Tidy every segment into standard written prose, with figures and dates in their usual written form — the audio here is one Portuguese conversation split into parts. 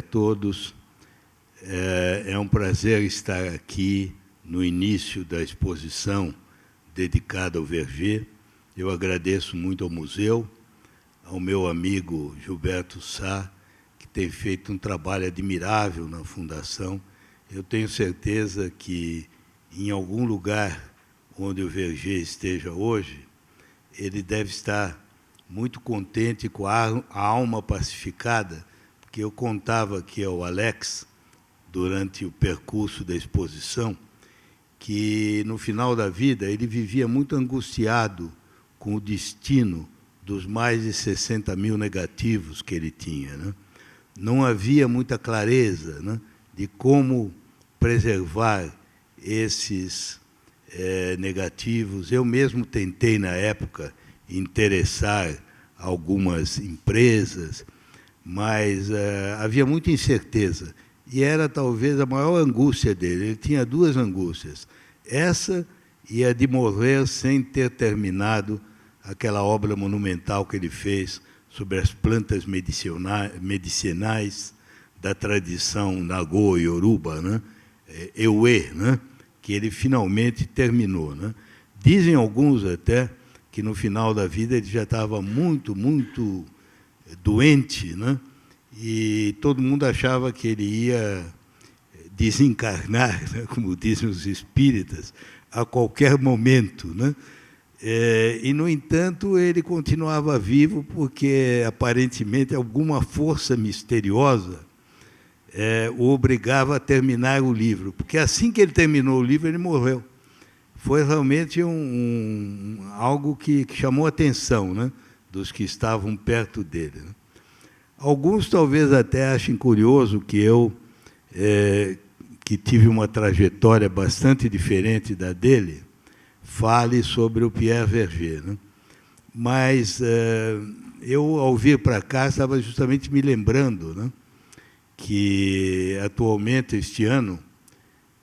a todos. É um prazer estar aqui no início da exposição dedicada ao Verger. Eu agradeço muito ao museu, ao meu amigo Gilberto Sá, que tem feito um trabalho admirável na Fundação. Eu tenho certeza que, em algum lugar onde o Verger esteja hoje, ele deve estar muito contente com a alma pacificada, porque eu contava aqui ao Alex, durante o percurso da exposição, que, no final da vida, ele vivia muito angustiado com o destino dos mais de 60 mil negativos que ele tinha, né? Não havia muita clareza, né, de como preservar esses negativos. Eu mesmo tentei, na época, interessar algumas empresas, mas havia muita incerteza. E era, talvez, a maior angústia dele. Ele tinha duas angústias. Essa e a de morrer sem ter terminado aquela obra monumental que ele fez sobre as plantas medicinais da tradição Nagô e Yoruba, né? Ewe, né? Que ele finalmente terminou, né? Dizem alguns até que, no final da vida, ele já estava muito, muito doente, né? E todo mundo achava que ele ia desencarnar, né, como dizem os espíritas, a qualquer momento, né? E, no entanto, ele continuava vivo porque, aparentemente, alguma força misteriosa o obrigava a terminar o livro. Porque, assim que ele terminou o livro, ele morreu. Foi realmente algo que chamou a atenção, né, dos que estavam perto dele, né? Alguns talvez até achem curioso que eu, que tive uma trajetória bastante diferente da dele, fale sobre o Pierre Verger, né? Mas eu, ao vir para cá, estava justamente me lembrando, né, que, atualmente, este ano,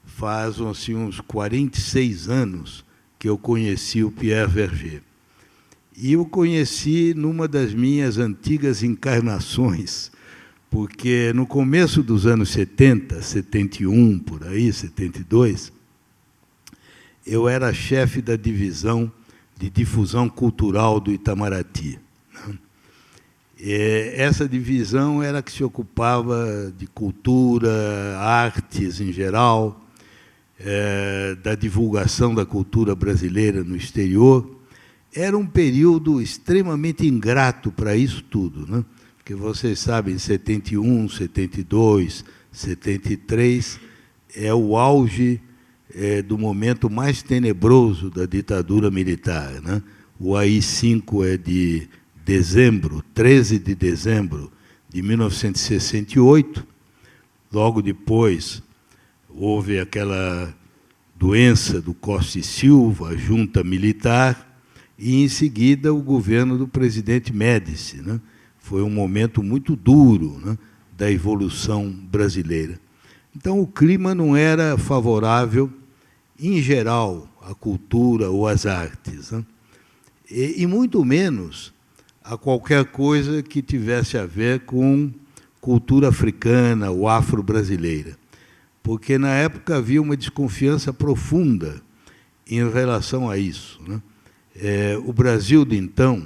faz assim, uns 46 anos que eu conheci o Pierre Verger. E o conheci numa das minhas antigas encarnações, porque, no começo dos anos 70, 71, por aí, 72, eu era chefe da divisão de difusão cultural do Itamaraty, né? Essa divisão era a que se ocupava de cultura, artes em geral, da divulgação da cultura brasileira no exterior. Era um período extremamente ingrato para isso tudo, né? Porque vocês sabem, 71, 72, 73 é o auge do momento mais tenebroso da ditadura militar, né? O AI-5 é de dezembro, 13 de dezembro de 1968. Logo depois, houve aquela doença do Costa e Silva, a junta militar, e, em seguida, o governo do presidente Médici, né? Foi um momento muito duro, né, da evolução brasileira. Então, o clima não era favorável, em geral, à cultura ou às artes, né? E muito menos a qualquer coisa que tivesse a ver com cultura africana ou afro-brasileira, porque, na época, havia uma desconfiança profunda em relação a isso, né? O Brasil de então,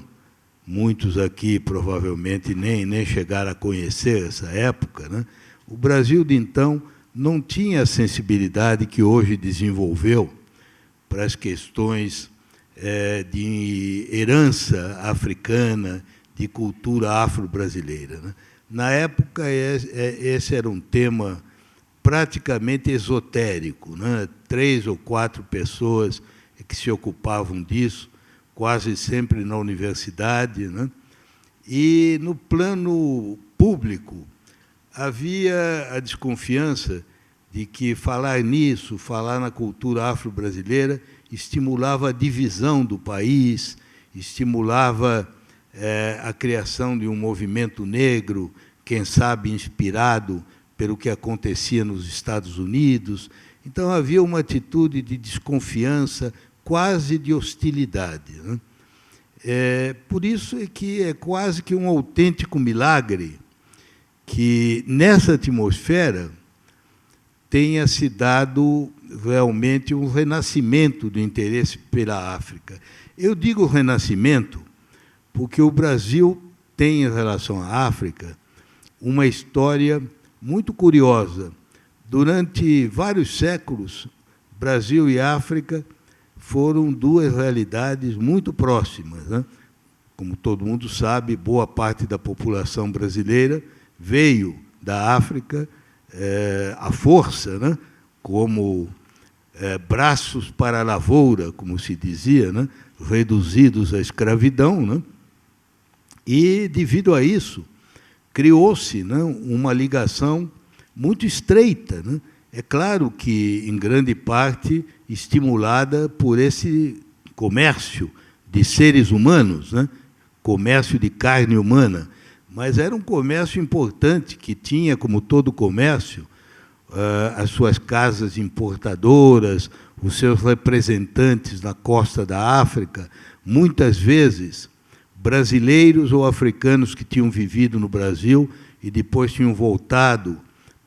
muitos aqui provavelmente nem chegaram a conhecer essa época, né? O Brasil de então não tinha a sensibilidade que hoje desenvolveu para as questões de herança africana, de cultura afro-brasileira, né? Na época, esse era um tema praticamente esotérico, né? 3 ou 4 pessoas que se ocupavam disso, quase sempre na universidade, né? E, no plano público, havia a desconfiança de que falar nisso, falar na cultura afro-brasileira, estimulava a divisão do país, estimulava a criação de um movimento negro, quem sabe inspirado pelo que acontecia nos Estados Unidos. Então, havia uma atitude de desconfiança, quase de hostilidade, né? Por isso é que é quase que um autêntico milagre que nessa atmosfera tenha se dado realmente um renascimento do interesse pela África. Eu digo renascimento porque o Brasil tem, em relação à África, uma história muito curiosa. Durante vários séculos, Brasil e África foram duas realidades muito próximas, né? Como todo mundo sabe, boa parte da população brasileira veio da África à força, né? Como braços para a lavoura, como se dizia, né? Reduzidos à escravidão, né? E, devido a isso, criou-se, né, uma ligação muito estreita, né? É claro que, em grande parte, estimulada por esse comércio de seres humanos, né? Comércio de carne humana, mas era um comércio importante que tinha, como todo comércio, as suas casas importadoras, os seus representantes na costa da África, muitas vezes brasileiros ou africanos que tinham vivido no Brasil e depois tinham voltado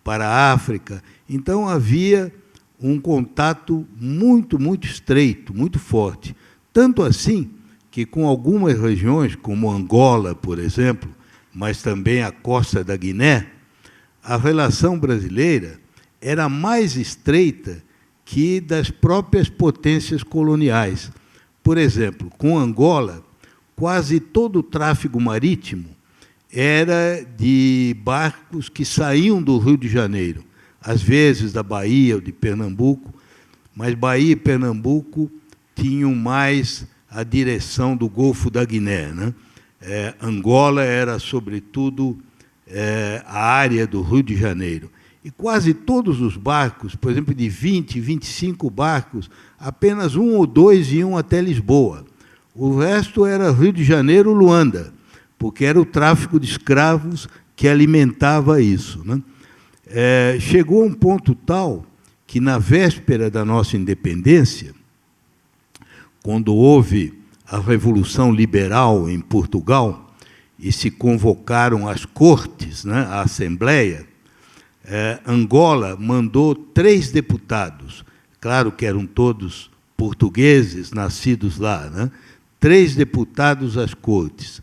para a África. Então, havia um contato muito, muito estreito, muito forte. Tanto assim que, com algumas regiões, como Angola, por exemplo, mas também a costa da Guiné, a relação brasileira era mais estreita que das próprias potências coloniais. Por exemplo, com Angola, quase todo o tráfego marítimo era de barcos que saíam do Rio de Janeiro, às vezes da Bahia ou de Pernambuco, mas Bahia e Pernambuco tinham mais a direção do Golfo da Guiné, né? Angola era, sobretudo, a área do Rio de Janeiro. E quase todos os barcos, por exemplo, de 20, 25 barcos, apenas um ou dois iam até Lisboa. O resto era Rio de Janeiro, Luanda, porque era o tráfico de escravos que alimentava isso, né? Chegou a um ponto tal que, na véspera da nossa independência, quando houve a Revolução Liberal em Portugal e se convocaram as cortes, né, a Assembleia, Angola mandou 3 deputados, claro que eram todos portugueses, nascidos lá, né? 3 deputados às cortes,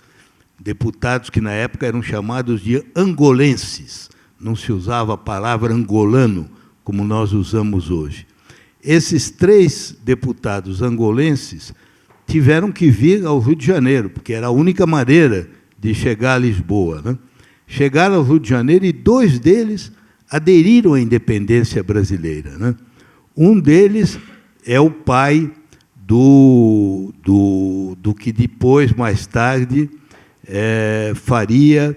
deputados que na época eram chamados de angolenses, não se usava a palavra angolano, como nós usamos hoje. Esses 3 deputados angolenses tiveram que vir ao Rio de Janeiro, porque era a única maneira de chegar a Lisboa, né? Chegaram ao Rio de Janeiro e 2 deles aderiram à independência brasileira, né? Um deles é o pai do que depois, mais tarde, faria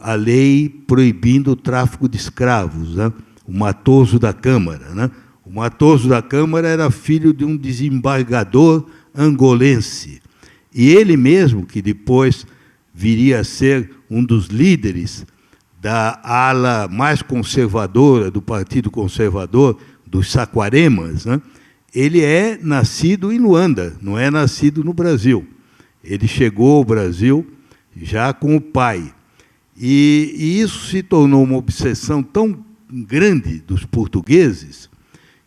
a lei proibindo o tráfico de escravos, né? O Matoso da Câmara, né? O Matoso da Câmara era filho de um desembargador angolense. E ele mesmo, que depois viria a ser um dos líderes da ala mais conservadora do Partido Conservador, dos Saquaremas, né? Ele é nascido em Luanda, não é nascido no Brasil. Ele chegou ao Brasil já com o pai. E isso se tornou uma obsessão tão grande dos portugueses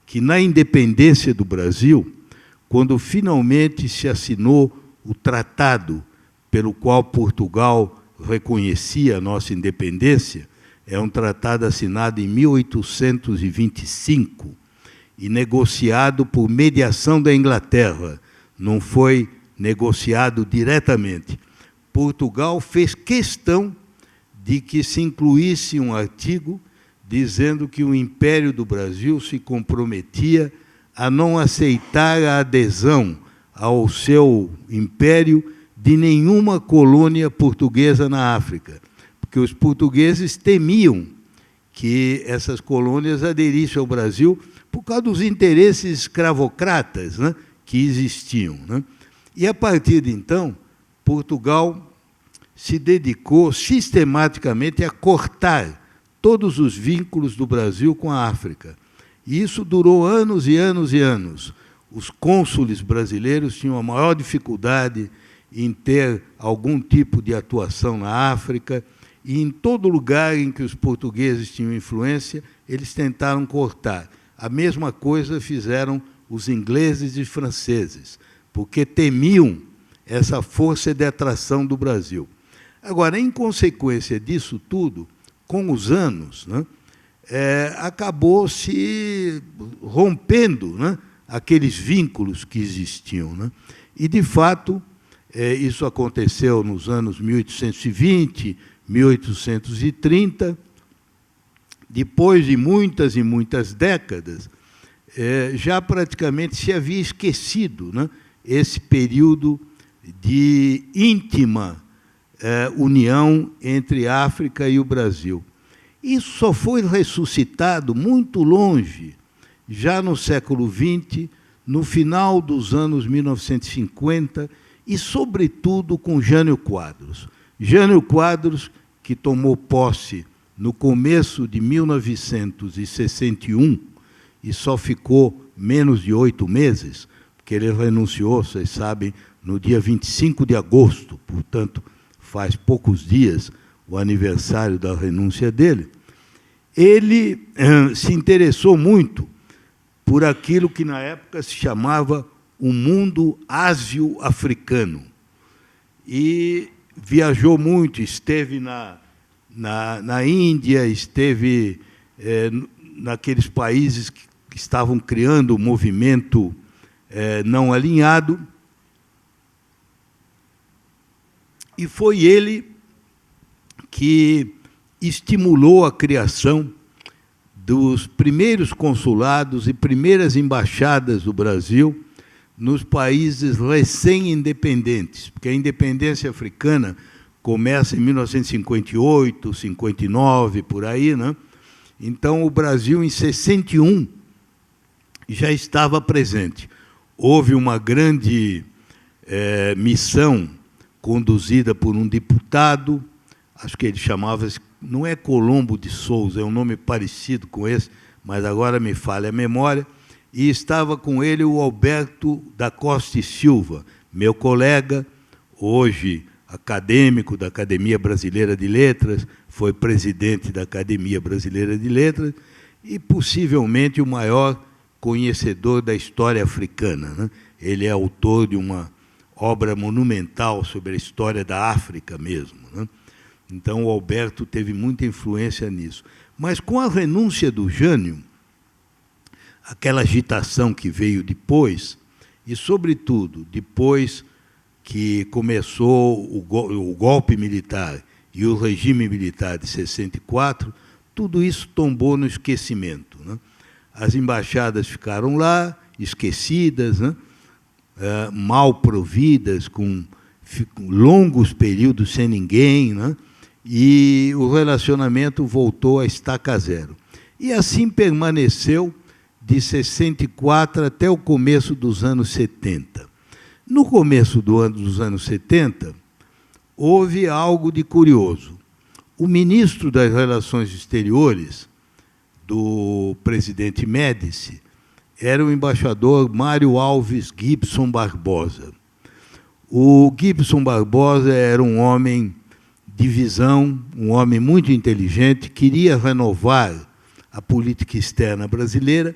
que, na independência do Brasil, quando finalmente se assinou o tratado pelo qual Portugal reconhecia a nossa independência, é um tratado assinado em 1825 e negociado por mediação da Inglaterra, não foi negociado diretamente. Portugal fez questão de que se incluísse um artigo dizendo que o Império do Brasil se comprometia a não aceitar a adesão ao seu império de nenhuma colônia portuguesa na África, porque os portugueses temiam que essas colônias aderissem ao Brasil por causa dos interesses escravocratas, né, que existiam, né? E, a partir de então, Portugal se dedicou sistematicamente a cortar todos os vínculos do Brasil com a África. E isso durou anos e anos e anos. Os cônsules brasileiros tinham a maior dificuldade em ter algum tipo de atuação na África, e em todo lugar em que os portugueses tinham influência, eles tentaram cortar. A mesma coisa fizeram os ingleses e franceses, porque temiam essa força de atração do Brasil. Agora, em consequência disso tudo, com os anos, né, acabou se rompendo, né, aqueles vínculos que existiam, né? E, de fato, isso aconteceu nos anos 1820, 1830. Depois de muitas e muitas décadas, já praticamente se havia esquecido, né, esse período de íntima união entre a África e o Brasil. Isso só foi ressuscitado muito longe, já no século XX, no final dos anos 1950, e, sobretudo, com Jânio Quadros. Jânio Quadros, que tomou posse no começo de 1961, e só ficou menos de 8 meses, porque ele renunciou, vocês sabem, no dia 25 de agosto, portanto, faz poucos dias o aniversário da renúncia dele. Ele se interessou muito por aquilo que, na época, se chamava o mundo ásio-africano. E viajou muito, esteve na Índia, esteve naqueles países que estavam criando o movimento não alinhado. E foi ele que estimulou a criação dos primeiros consulados e primeiras embaixadas do Brasil nos países recém-independentes, porque a independência africana começa em 1958, 59, por aí, né? Então, o Brasil, em 61, já estava presente. Houve uma grande missão conduzida por um deputado, acho que ele chamava-se, não é Colombo de Souza, é um nome parecido com esse, mas agora me falha a memória, e estava com ele o Alberto da Costa e Silva, meu colega, hoje acadêmico da Academia Brasileira de Letras, foi presidente da Academia Brasileira de Letras e possivelmente o maior conhecedor da história africana, né? Ele é autor de uma obra monumental sobre a história da África mesmo, né? Então, o Alberto teve muita influência nisso. Mas, com a renúncia do Jânio, aquela agitação que veio depois, e, sobretudo, depois que começou o golpe militar e o regime militar de 64, tudo isso tombou no esquecimento, né? As embaixadas ficaram lá, esquecidas, né? Mal providas, com longos períodos sem ninguém, né? E o relacionamento voltou a estaca zero. E assim permaneceu de 64 até o começo dos anos 70. No começo dos anos 70, houve algo de curioso. O ministro das Relações Exteriores do presidente Médici era o embaixador Mário Alves Gibson Barbosa. O Gibson Barbosa era um homem de visão, um homem muito inteligente, queria renovar a política externa brasileira,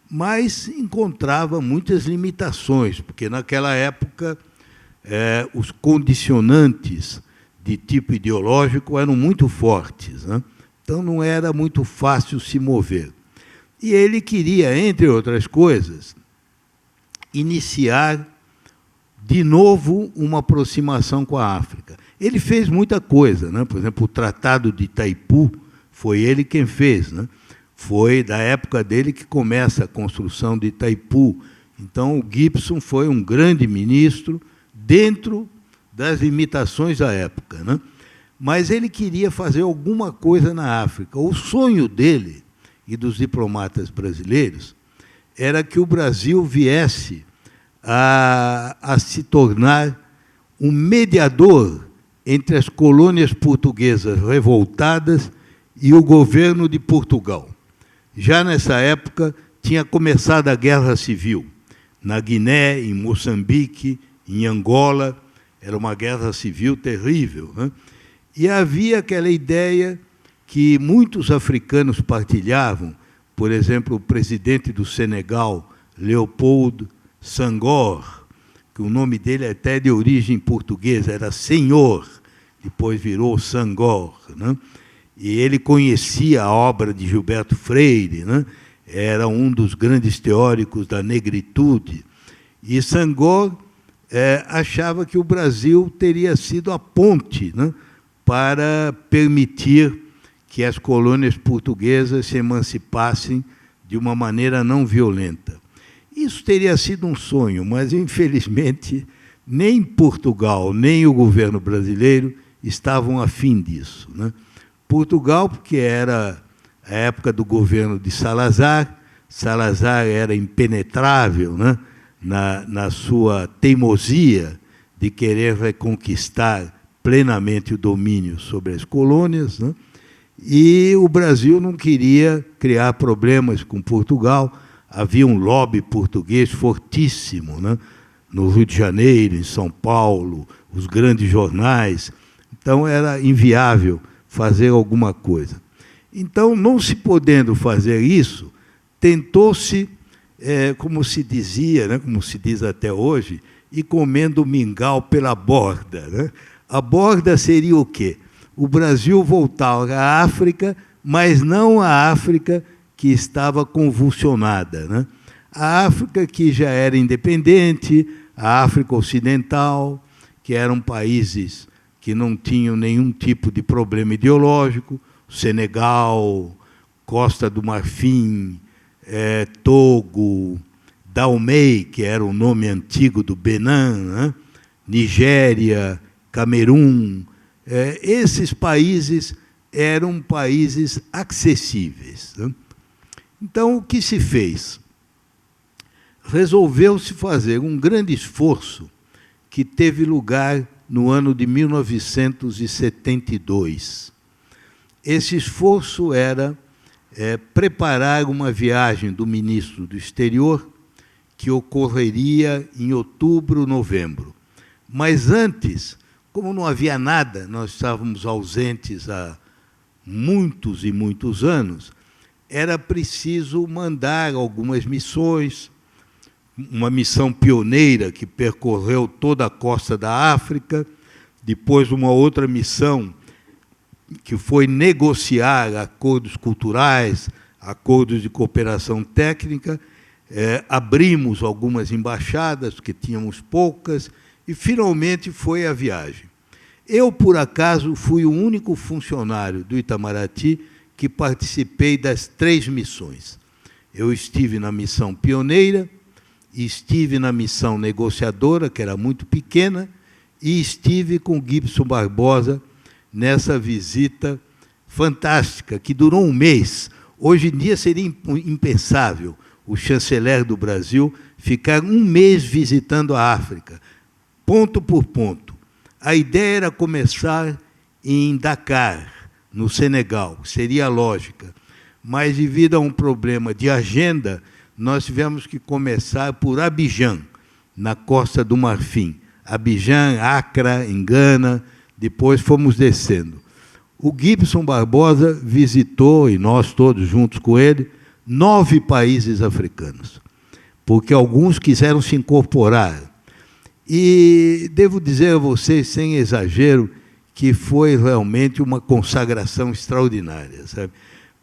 mas encontrava muitas limitações, porque naquela época os condicionantes de tipo ideológico eram muito fortes, né? Então não era muito fácil se mover. E ele queria, entre outras coisas, iniciar de novo uma aproximação com a África. Ele fez muita coisa, né? Por exemplo, o Tratado de Itaipu foi ele quem fez, né? Foi da época dele que começa a construção de Itaipu. Então, o Gibson foi um grande ministro dentro das limitações da época, né? Mas ele queria fazer alguma coisa na África. O sonho dele e dos diplomatas brasileiros era que o Brasil viesse a se tornar um mediador entre as colônias portuguesas revoltadas e o governo de Portugal. Já nessa época, tinha começado a Guerra Civil, na Guiné, em Moçambique, em Angola, era uma guerra civil terrível, né? E havia aquela ideia que muitos africanos partilhavam, por exemplo, o presidente do Senegal, Leopold Senghor, que o nome dele é até de origem portuguesa, era Senhor, depois virou Senghor, né? E ele conhecia a obra de Gilberto Freire, né? Era um dos grandes teóricos da negritude. E Senghor achava que o Brasil teria sido a ponte, né, para permitir que as colônias portuguesas se emancipassem de uma maneira não violenta. Isso teria sido um sonho, mas, infelizmente, nem Portugal, nem o governo brasileiro estavam afim disso, né? Portugal, porque era a época do governo de Salazar, Salazar era impenetrável, né, na sua teimosia de querer reconquistar plenamente o domínio sobre as colônias, né? E o Brasil não queria criar problemas com Portugal. Havia um lobby português fortíssimo, né? No Rio de Janeiro, em São Paulo, os grandes jornais. Então, era inviável fazer alguma coisa. Então, não se podendo fazer isso, tentou-se, como se dizia, né, como se diz até hoje, ir comendo mingau pela borda, né? A borda seria o quê? O Brasil voltar à África, mas não a África que estava convulsionada, né? A África que já era independente, a África Ocidental, que eram países que não tinham nenhum tipo de problema ideológico, Senegal, Costa do Marfim, Togo, Dahomey, que era o nome antigo do Benin, né? Nigéria, Camerun. Esses países eram países acessíveis, né? Então, o que se fez? Resolveu-se fazer um grande esforço que teve lugar no ano de 1972. Esse esforço era preparar uma viagem do ministro do Exterior que ocorreria em outubro, novembro. Mas antes, como não havia nada, nós estávamos ausentes há muitos e muitos anos, era preciso mandar algumas missões, uma missão pioneira que percorreu toda a costa da África, depois uma outra missão que foi negociar acordos culturais, acordos de cooperação técnica, abrimos algumas embaixadas, porque tínhamos poucas, e finalmente foi a viagem. Eu, por acaso, fui o único funcionário do Itamaraty que participei das 3 missões. Eu estive na missão pioneira, estive na missão negociadora, que era muito pequena, e estive com Gibson Barbosa nessa visita fantástica, que durou um mês. Hoje em dia seria impensável o chanceler do Brasil ficar um mês visitando a África, ponto por ponto. A ideia era começar em Dakar, no Senegal, seria a lógica. Mas, devido a um problema de agenda, nós tivemos que começar por Abidjan, na Costa do Marfim. Abidjan, Accra, em Gana, depois fomos descendo. O Gibson Barbosa visitou, e nós todos juntos com ele, 9 países africanos, porque alguns quiseram se incorporar. E devo dizer a vocês, sem exagero, que foi realmente uma consagração extraordinária, sabe?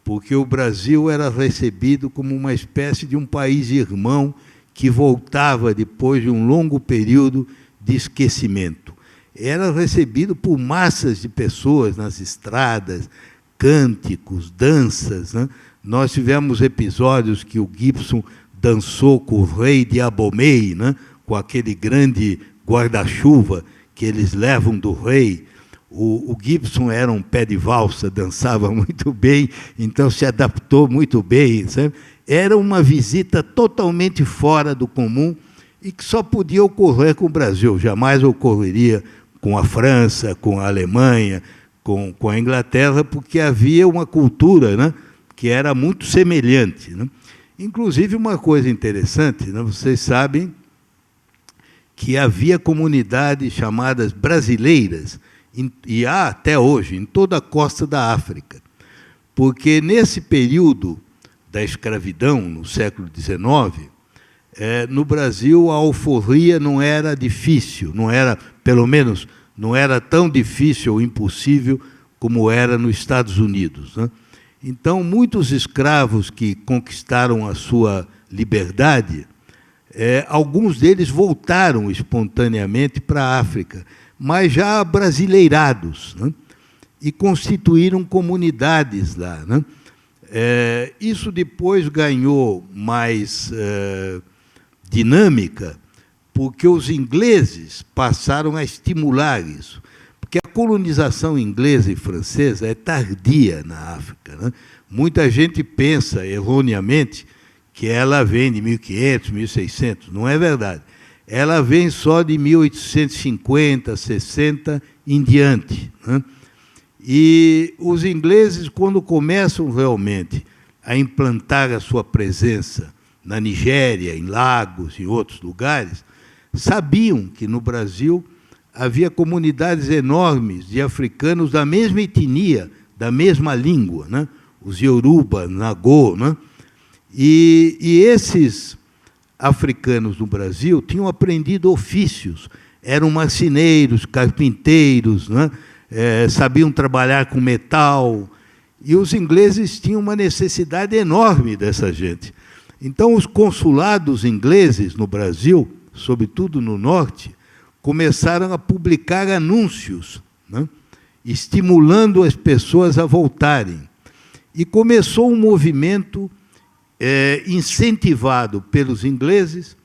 Porque o Brasil era recebido como uma espécie de um país irmão que voltava depois de um longo período de esquecimento. Era recebido por massas de pessoas nas estradas, cânticos, danças, né? Nós tivemos episódios que o Gibson dançou com o rei de Abomey, né? Com aquele grande guarda-chuva que eles levam do rei. O Gibson era um pé de valsa, dançava muito bem, então se adaptou muito bem, sabe? Era uma visita totalmente fora do comum e que só podia ocorrer com o Brasil, jamais ocorreria com a França, com a Alemanha, com a Inglaterra, porque havia uma cultura, né, que era muito semelhante, né? Inclusive, uma coisa interessante, né, vocês sabem que havia comunidades chamadas brasileiras e há até hoje, em toda a costa da África. Porque nesse período da escravidão, no século XIX, no Brasil a alforria não era difícil, não era, pelo menos, não era tão difícil ou impossível como era nos Estados Unidos, né? Então, muitos escravos que conquistaram a sua liberdade, alguns deles voltaram espontaneamente para a África, mas já brasileirados, né? E constituíram comunidades lá, né? Isso depois ganhou mais dinâmica, porque os ingleses passaram a estimular isso. Porque a colonização inglesa e francesa é tardia na África, né? Muita gente pensa, erroneamente, que ela vem de 1500, 1600. Não é verdade. Ela vem só de 1850, 60 em diante, né? E os ingleses, quando começam realmente a implantar a sua presença na Nigéria, em Lagos e outros lugares, sabiam que no Brasil havia comunidades enormes de africanos da mesma etnia, da mesma língua, né? Os Yoruba, Nagô, né? E esses africanos no Brasil tinham aprendido ofícios, eram marceneiros, carpinteiros, né? Sabiam trabalhar com metal, e os ingleses tinham uma necessidade enorme dessa gente. Então, os consulados ingleses no Brasil, sobretudo no norte, começaram a publicar anúncios, né? Estimulando as pessoas a voltarem. E começou um movimento incentivado pelos ingleses,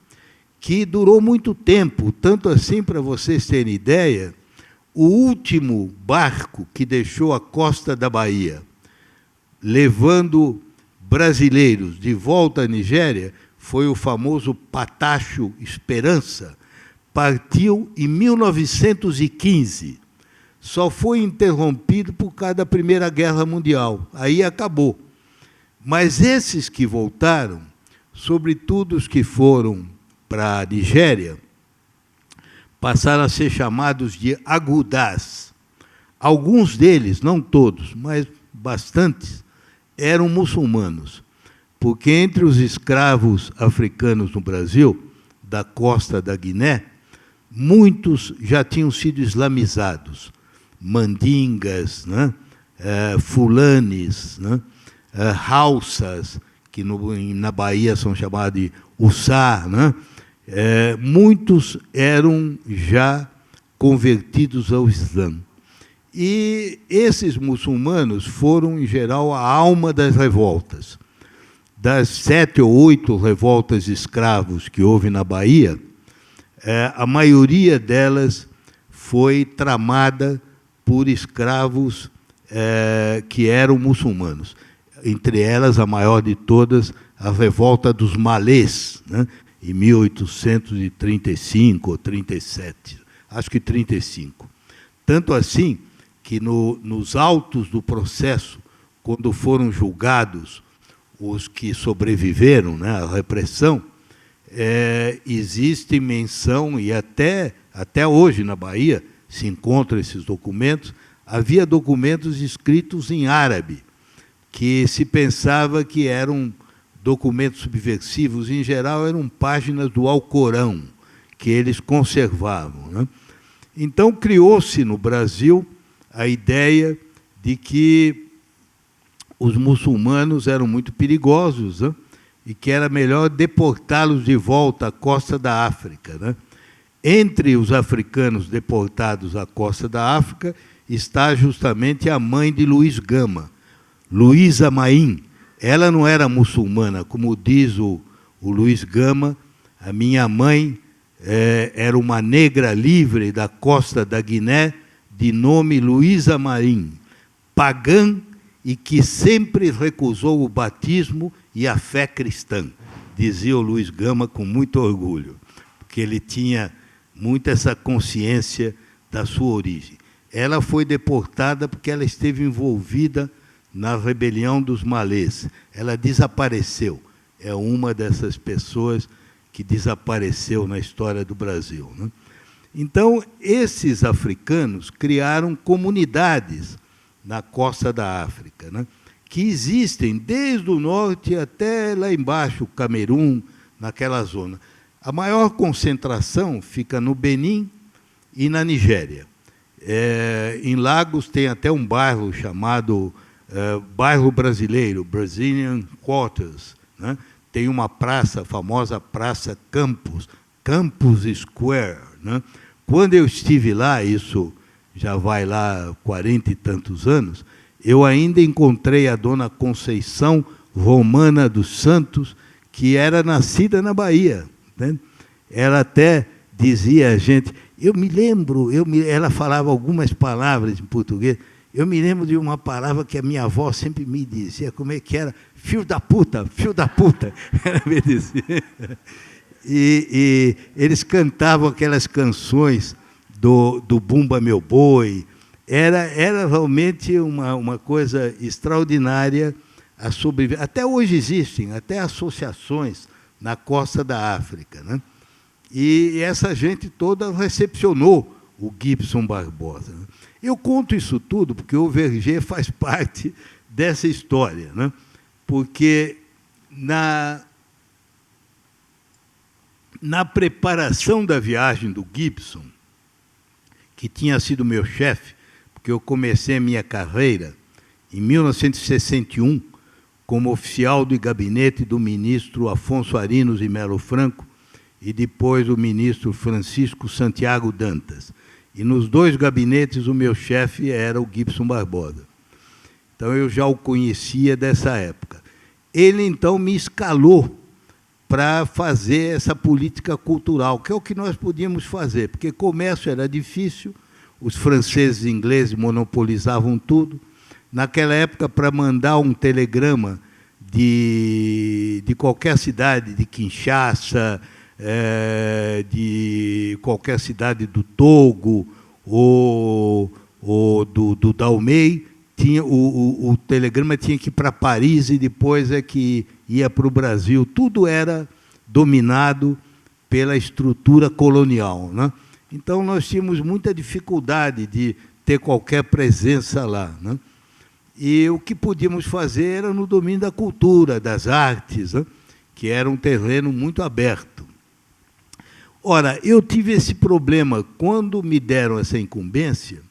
que durou muito tempo, tanto assim, para vocês terem ideia, o último barco que deixou a costa da Bahia, levando brasileiros de volta à Nigéria, foi o famoso Patacho Esperança. Partiu em 1915. Só foi interrompido por causa da Primeira Guerra Mundial. Aí acabou. Mas esses que voltaram, sobretudo os que foram para a Nigéria, passaram a ser chamados de agudás. Alguns deles, não todos, mas bastantes, eram muçulmanos, porque entre os escravos africanos no Brasil, da costa da Guiné, muitos já tinham sido islamizados, mandingas, né? Fulanes, né? Haussas, que na Bahia são chamados de Ussá, né? Muitos eram já convertidos ao Islã. E esses muçulmanos foram, em geral, a alma das revoltas. Das 7 ou 8 revoltas de escravos que houve na Bahia, a maioria delas foi tramada por escravos que eram muçulmanos. Entre elas, a maior de todas, a revolta dos malês, né? Em 1835 ou 37, acho que 35. Tanto assim que nos autos do processo, quando foram julgados os que sobreviveram, né, à repressão, existe menção, e até hoje na Bahia se encontram esses documentos, havia documentos escritos em árabe, que se pensava que eram documentos subversivos, em geral eram páginas do Alcorão, que eles conservavam, né? Então, criou-se no Brasil a ideia de que os muçulmanos eram muito perigosos, né? E que era melhor deportá-los de volta à costa da África, né? Entre os africanos deportados à costa da África está justamente a mãe de Luiz Gama, Luísa Maim. Ela não era muçulmana, como diz o Luiz Gama, a minha mãe era uma negra livre da costa da Guiné, de nome Luísa Maim, pagã e que sempre recusou o batismo e a fé cristã, dizia o Luiz Gama com muito orgulho, porque ele tinha muito essa consciência da sua origem. Ela foi deportada porque ela esteve envolvida na rebelião dos malês. Ela desapareceu. É uma dessas pessoas que desapareceu na história do Brasil, né? Então, esses africanos criaram comunidades na costa da África, né, que existem desde o norte até lá embaixo, o Camerun, naquela zona. A maior concentração fica no Benin e na Nigéria. Em Lagos tem até um bairro chamado Bairro Brasileiro, Brazilian Quarters, né? Tem uma praça, a famosa Praça Campus, Campus Square, né? Quando eu estive lá, isso já vai lá 40 e tantos anos, eu ainda encontrei a dona Conceição Romana dos Santos, que era nascida na Bahia, né? Ela até dizia a gente, ela falava algumas palavras em português, eu me lembro de uma palavra que a minha avó sempre me dizia, como é que era? Filho da puta, ela me dizia. E eles cantavam aquelas canções do Bumba Meu Boi. Era realmente uma coisa extraordinária a sobreviver. Até hoje existem, até associações na costa da África, né? E essa gente toda recepcionou o Gibson Barbosa, né? Eu conto isso tudo porque o Verger faz parte dessa história, né? Porque na preparação da viagem do Gibson, que tinha sido meu chefe, porque eu comecei a minha carreira em 1961 como oficial do gabinete do ministro Afonso Arinos e Melo Franco e depois o ministro Francisco Santiago Dantas. E nos dois gabinetes o meu chefe era o Gibson Barbosa. Então eu já o conhecia dessa época. Ele então me escalou para fazer essa política cultural, que é o que nós podíamos fazer, porque comércio era difícil, os franceses e ingleses monopolizavam tudo. Naquela época, para mandar um telegrama de qualquer cidade, de Kinshasa, de qualquer cidade do Togo ou do Dahomey, o telegrama tinha que ir para Paris e depois é que ia para o Brasil. Tudo era dominado pela estrutura colonial, né? Então, nós tínhamos muita dificuldade de ter qualquer presença lá, né? E o que podíamos fazer era no domínio da cultura, das artes, né? Que era um terreno muito aberto. Ora, eu tive esse problema. Quando me deram essa incumbência,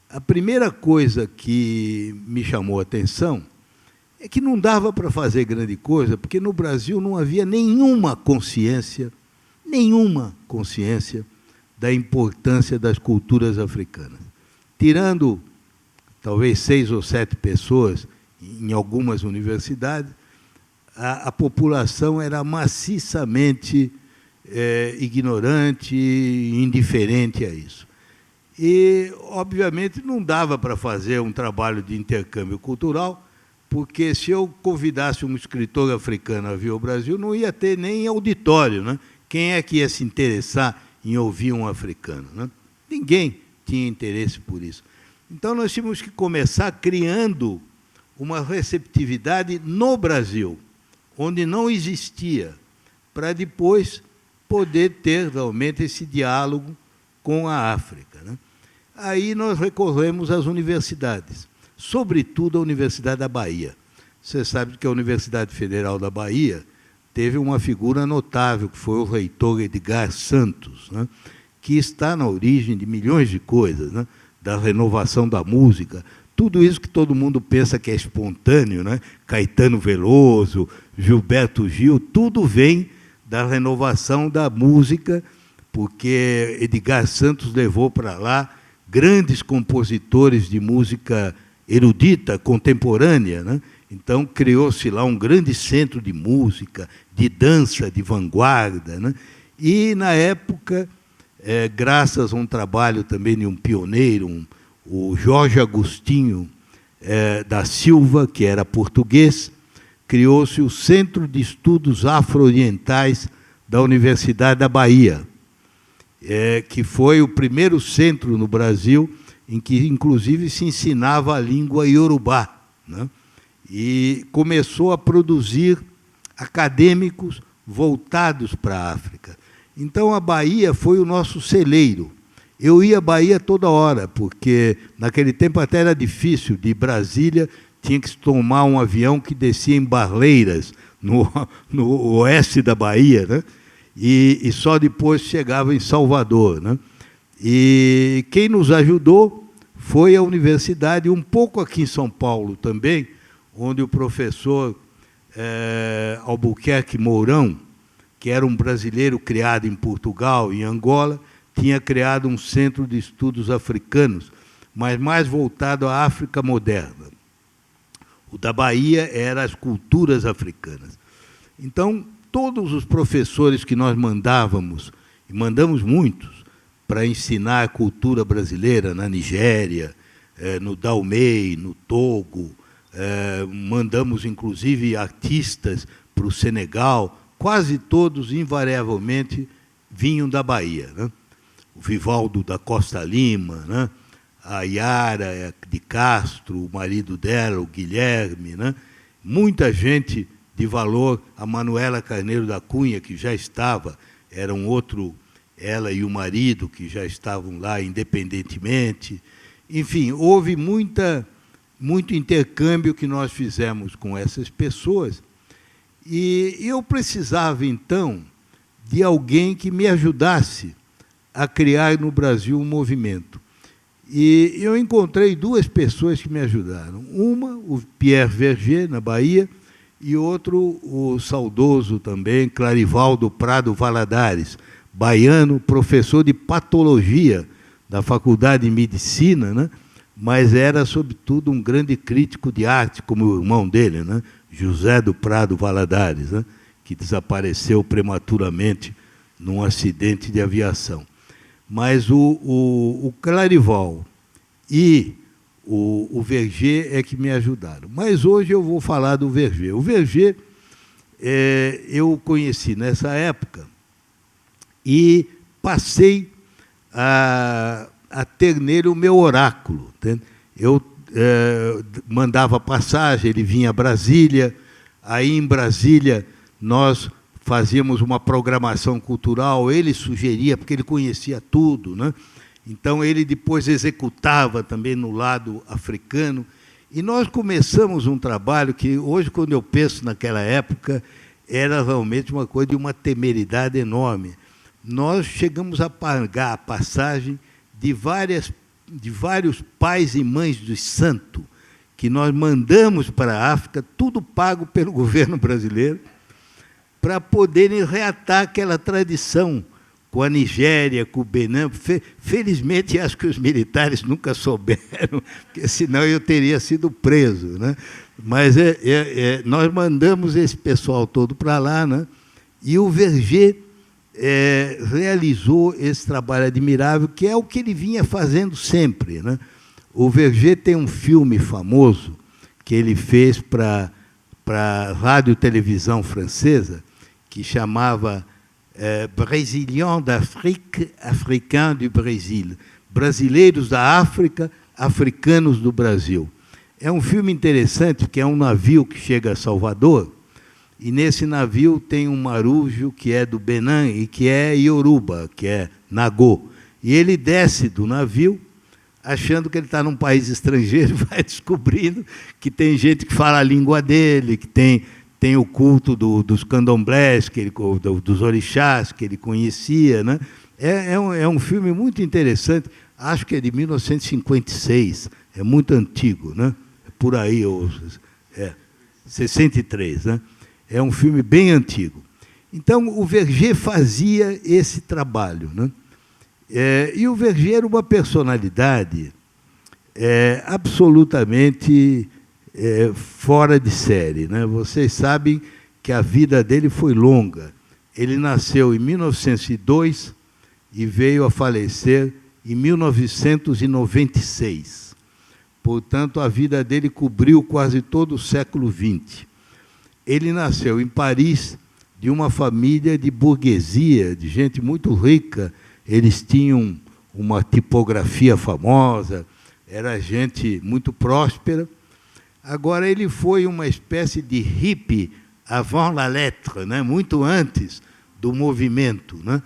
a primeira coisa que me chamou a atenção é que não dava para fazer grande coisa, porque no Brasil não havia nenhuma consciência da importância das culturas africanas. Tirando talvez 6 ou 7 pessoas em algumas universidades, a população era maciçamente ignorante, indiferente a isso. E, obviamente, não dava para fazer um trabalho de intercâmbio cultural, porque se eu convidasse um escritor africano a vir ao Brasil, não ia ter nem auditório, né? Quem é que ia se interessar em ouvir um africano, né? Ninguém tinha interesse por isso. Então, nós tínhamos que começar criando uma receptividade no Brasil, onde não existia, para depois poder ter realmente esse diálogo com a África, né? Aí nós recorremos às universidades, sobretudo a Universidade da Bahia. Você sabe que a Universidade Federal da Bahia teve uma figura notável, que foi o reitor Edgar Santos, né? Que está na origem de milhões de coisas, né? Da renovação da música, tudo isso que todo mundo pensa que é espontâneo, né? Caetano Veloso, Gilberto Gil, tudo vem da renovação da música, porque Edgar Santos levou para lá grandes compositores de música erudita, contemporânea, né? Então, criou-se lá um grande centro de música, de dança, de vanguarda, né? E, na época, graças a um trabalho também de um pioneiro, o Jorge Agostinho da Silva, que era português, criou-se o Centro de Estudos Afro-Orientais da Universidade da Bahia, que foi o primeiro centro no Brasil em que, inclusive, se ensinava a língua iorubá, né? E começou a produzir acadêmicos voltados para a África. Então, a Bahia foi o nosso celeiro. Eu ia à Bahia toda hora, porque naquele tempo até era difícil. De Brasília, tinha que tomar um avião que descia em Barreiras, no oeste da Bahia, né? E só depois chegava em Salvador, né? E quem nos ajudou foi a universidade, um pouco aqui em São Paulo também, onde o professor Albuquerque Mourão, que era um brasileiro criado em Portugal, em Angola, tinha criado um centro de estudos africanos, mas mais voltado à África moderna. O da Bahia era as culturas africanas. Então, todos os professores que nós mandávamos, e mandamos muitos, para ensinar a cultura brasileira na Nigéria, no Dahomey, no Togo, mandamos, inclusive, artistas para o Senegal, quase todos, invariavelmente, vinham da Bahia, né? O Vivaldo da Costa Lima, né? A Yara de Castro, o marido dela, o Guilherme, né? Muita gente de valor, a Manuela Carneiro da Cunha, que já estava, era um outro, ela e o marido, que já estavam lá independentemente. Enfim, houve muito intercâmbio que nós fizemos com essas pessoas, e eu precisava, então, de alguém que me ajudasse a criar no Brasil um movimento. E eu encontrei duas pessoas que me ajudaram. Uma, o Pierre Verger, na Bahia, e outro, o saudoso também, Clarivaldo Prado Valadares, baiano, professor de patologia da Faculdade de Medicina, né? Mas era, sobretudo, um grande crítico de arte, como o irmão dele, né? José do Prado Valadares, né? Que desapareceu prematuramente num acidente de aviação. Mas o Clarival e o Verger é que me ajudaram. Mas hoje eu vou falar do Verger. O Verger eu o conheci nessa época e passei a ter nele o meu oráculo. Entende? Eu mandava passagem, ele vinha a Brasília, aí em Brasília nós fazíamos uma programação cultural, ele sugeria, porque ele conhecia tudo, né? Então, ele depois executava também no lado africano. E nós começamos um trabalho que, hoje, quando eu penso naquela época, era realmente uma coisa de uma temeridade enorme. Nós chegamos a pagar a passagem de vários pais e mães dos santos, que nós mandamos para a África, tudo pago pelo governo brasileiro, para poderem reatar aquela tradição com a Nigéria, com o Benin. Felizmente, acho que os militares nunca souberam, porque senão eu teria sido preso, né? Mas nós mandamos esse pessoal todo para lá, né? E o Verger realizou esse trabalho admirável, que é o que ele vinha fazendo sempre, né? O Verger tem um filme famoso que ele fez para a rádio e televisão francesa, que chamava Brésiliens d'Afrique, Africains du Brésil, Brasileiros da África, Africanos do Brasil. É um filme interessante, porque é um navio que chega a Salvador, e nesse navio tem um marujo que é do Benin e que é Yoruba, que é Nagô. E ele desce do navio, achando que ele está num país estrangeiro, vai descobrindo que tem gente que fala a língua dele, que tem o culto dos candomblés, dos orixás, que ele conhecia, né? É um filme muito interessante, acho que é de 1956, é muito antigo, né? É por aí, 63, né? É um filme bem antigo. Então, o Verger fazia esse trabalho, né? E o Verger era uma personalidade absolutamente fora de série, né? Vocês sabem que a vida dele foi longa. Ele nasceu em 1902 e veio a falecer em 1996. Portanto, a vida dele cobriu quase todo o século XX. Ele nasceu em Paris, de uma família de burguesia, de gente muito rica. Eles tinham uma tipografia famosa, era gente muito próspera. Agora, ele foi uma espécie de hippie avant la lettre, né? Muito antes do movimento, né?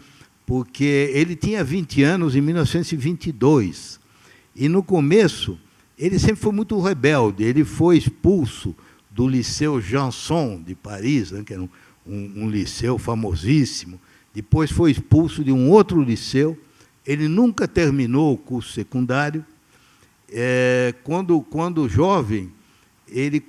porque ele tinha 20 anos em 1922, e no começo ele sempre foi muito rebelde. Ele foi expulso do Liceu Janson de Paris, né, que era um liceu famosíssimo. Depois foi expulso de um outro liceu. Ele nunca terminou o curso secundário. Quando jovem, ele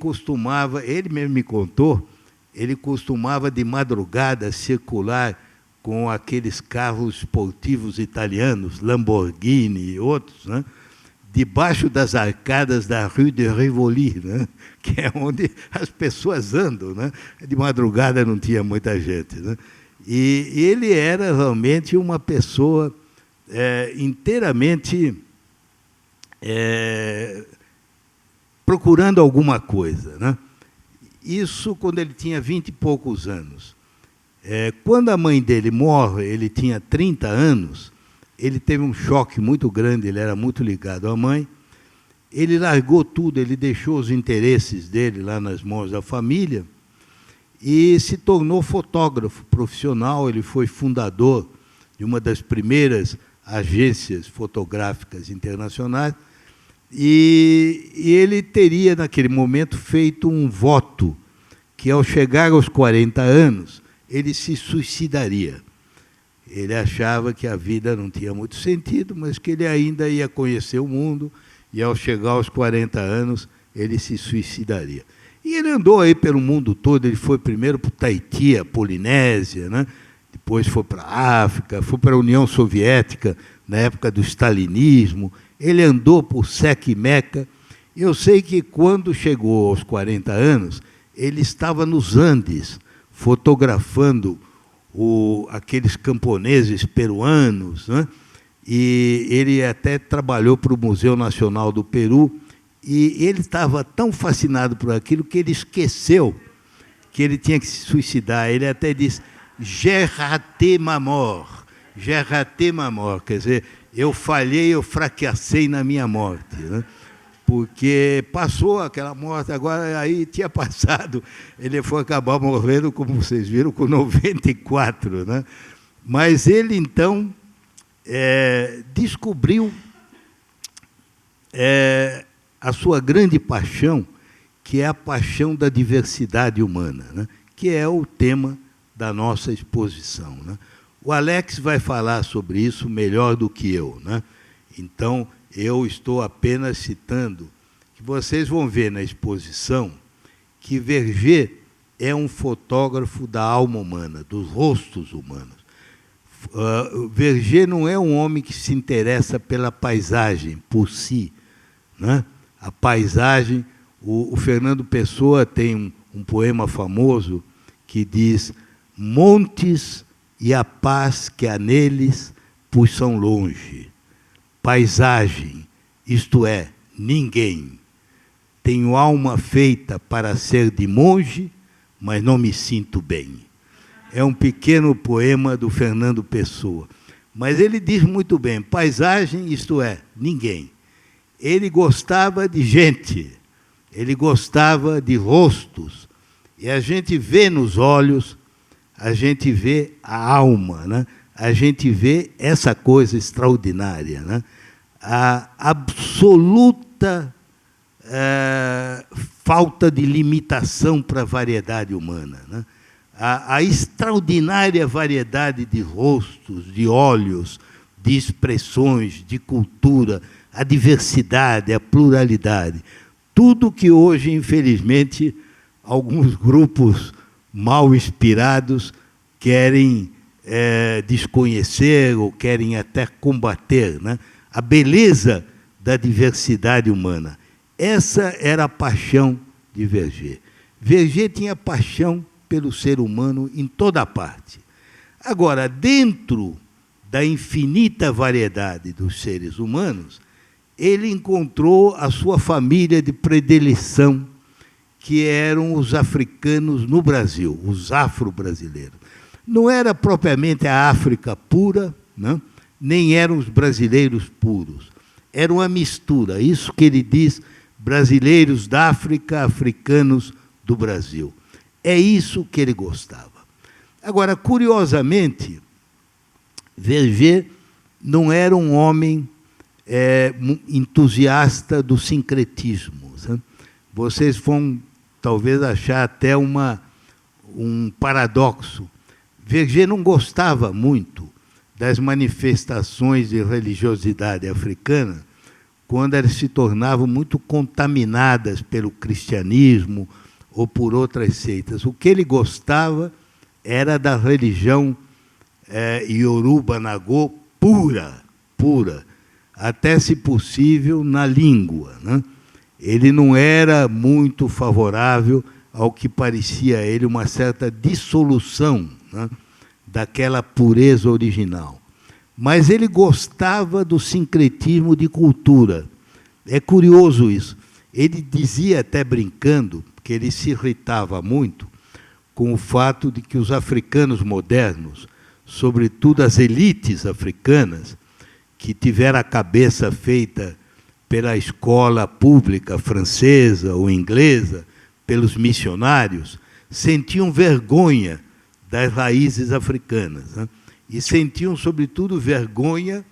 mesmo me contou, ele costumava de madrugada circular com aqueles carros esportivos italianos, Lamborghini e outros, né, debaixo das arcadas da Rue de Rivoli, né, que é onde as pessoas andam, né? De madrugada não tinha muita gente, né? E ele era realmente uma pessoa inteiramente procurando alguma coisa, né? Isso quando ele tinha 20 e poucos anos. Quando a mãe dele morre, ele tinha 30 anos, ele teve um choque muito grande, ele era muito ligado à mãe, ele largou tudo, ele deixou os interesses dele lá nas mãos da família e se tornou fotógrafo profissional. Ele foi fundador de uma das primeiras agências fotográficas internacionais e ele teria, naquele momento, feito um voto que, ao chegar aos 40 anos, ele se suicidaria. Ele achava que a vida não tinha muito sentido, mas que ele ainda ia conhecer o mundo, e, ao chegar aos 40 anos, ele se suicidaria. E ele andou aí pelo mundo todo. Ele foi primeiro para o Tahiti, a Polinésia, né? Depois foi para a África, foi para a União Soviética, na época do stalinismo. Ele andou por Seca e Meca. Eu sei que, quando chegou aos 40 anos, ele estava nos Andes, fotografando aqueles camponeses peruanos, né? E ele até trabalhou para o Museu Nacional do Peru, e ele estava tão fascinado por aquilo que ele esqueceu que ele tinha que se suicidar. Ele até disse, j'ai raté ma mort, quer dizer, eu falhei, eu fracassei na minha morte, né? Porque passou aquela morte, agora aí tinha passado, ele foi acabar morrendo, como vocês viram, com 94, né? Mas ele, então, descobriu a sua grande paixão, que é a paixão da diversidade humana, né? Que é o tema da nossa exposição, né? O Alex vai falar sobre isso melhor do que eu, né? Então, eu estou apenas citando, que vocês vão ver na exposição, que Verger é um fotógrafo da alma humana, dos rostos humanos. Verger não é um homem que se interessa pela paisagem por si, né? A paisagem, o Fernando Pessoa tem um poema famoso que diz: montes e a paz que há neles, pois são longe. Paisagem, isto é, ninguém. Tenho alma feita para ser de monge, mas não me sinto bem. É um pequeno poema do Fernando Pessoa. Mas ele diz muito bem, paisagem, isto é, ninguém. Ele gostava de gente, ele gostava de rostos, e a gente vê nos olhos, a gente vê a alma, né? A gente vê essa coisa extraordinária, né? A absoluta falta de limitação para a variedade humana, né? A extraordinária variedade de rostos, de olhos, de expressões, de cultura, a diversidade, a pluralidade. Tudo que hoje, infelizmente, alguns grupos mal inspirados querem desconhecer ou querem até combater, né? A beleza da diversidade humana. Essa era a paixão de Verger. Verger tinha paixão pelo ser humano em toda parte. Agora, dentro da infinita variedade dos seres humanos, ele encontrou a sua família de predileção, que eram os africanos no Brasil, os afro-brasileiros. Não era propriamente a África pura, né? Nem eram os brasileiros puros. Era uma mistura, isso que ele diz, brasileiros da África, africanos do Brasil. É isso que ele gostava. Agora, curiosamente, Verger não era um homem entusiasta do sincretismo. Sabe? Vocês vão, talvez, achar até um paradoxo. Verger não gostava muito das manifestações de religiosidade africana quando elas se tornavam muito contaminadas pelo cristianismo ou por outras seitas. O que ele gostava era da religião Yoruba Nagô pura, até, se possível, na língua. Né? Ele não era muito favorável ao que parecia a ele uma certa dissolução, né, daquela pureza original. Mas ele gostava do sincretismo de cultura. É curioso isso. Ele dizia, até brincando, que ele se irritava muito com o fato de que os africanos modernos, sobretudo as elites africanas, que tiveram a cabeça feita pela escola pública francesa ou inglesa, pelos missionários, sentiam vergonha das raízes africanas, né? E sentiam, sobretudo, vergonha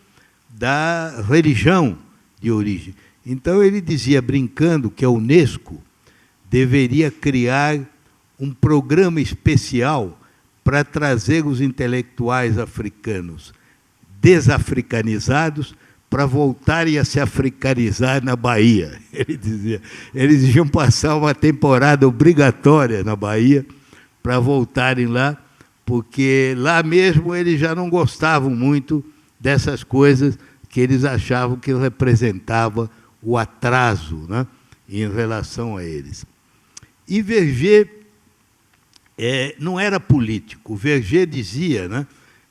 da religião de origem. Então, ele dizia, brincando, que a Unesco deveria criar um programa especial para trazer os intelectuais africanos desafricanizados para voltarem a se africanizar na Bahia. Ele dizia, eles iam passar uma temporada obrigatória na Bahia para voltarem lá, porque lá mesmo eles já não gostavam muito dessas coisas que eles achavam que representava o atraso, né, em relação a eles. E Verger não era político. Verger dizia, né,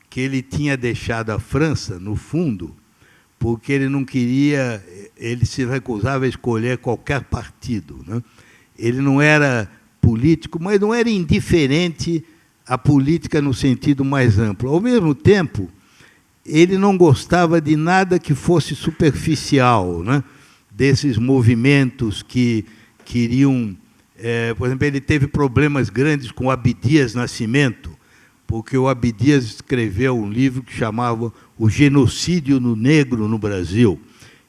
que ele tinha deixado a França, no fundo, porque ele não queria, ele se recusava a escolher qualquer partido, né? Ele não era político, mas não era indiferente à política no sentido mais amplo. Ao mesmo tempo, ele não gostava de nada que fosse superficial, né? Desses movimentos que queriam... por exemplo, ele teve problemas grandes com Abdias Nascimento, porque o Abdias escreveu um livro que chamava O Genocídio no Negro no Brasil.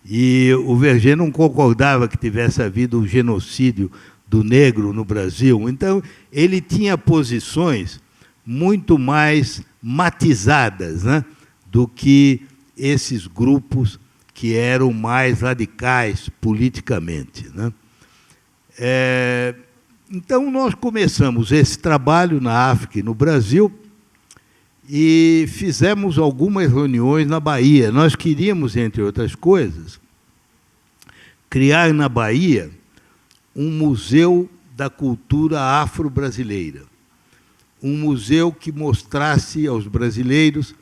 E o Verger não concordava que tivesse havido um genocídio do negro no Brasil. Então, ele tinha posições muito mais matizadas, né, do que esses grupos que eram mais radicais politicamente, né? Então, nós começamos esse trabalho na África e no Brasil e fizemos algumas reuniões na Bahia. Nós queríamos, entre outras coisas, criar na Bahia um museu da cultura afro-brasileira. Um museu que mostrasse aos brasileiros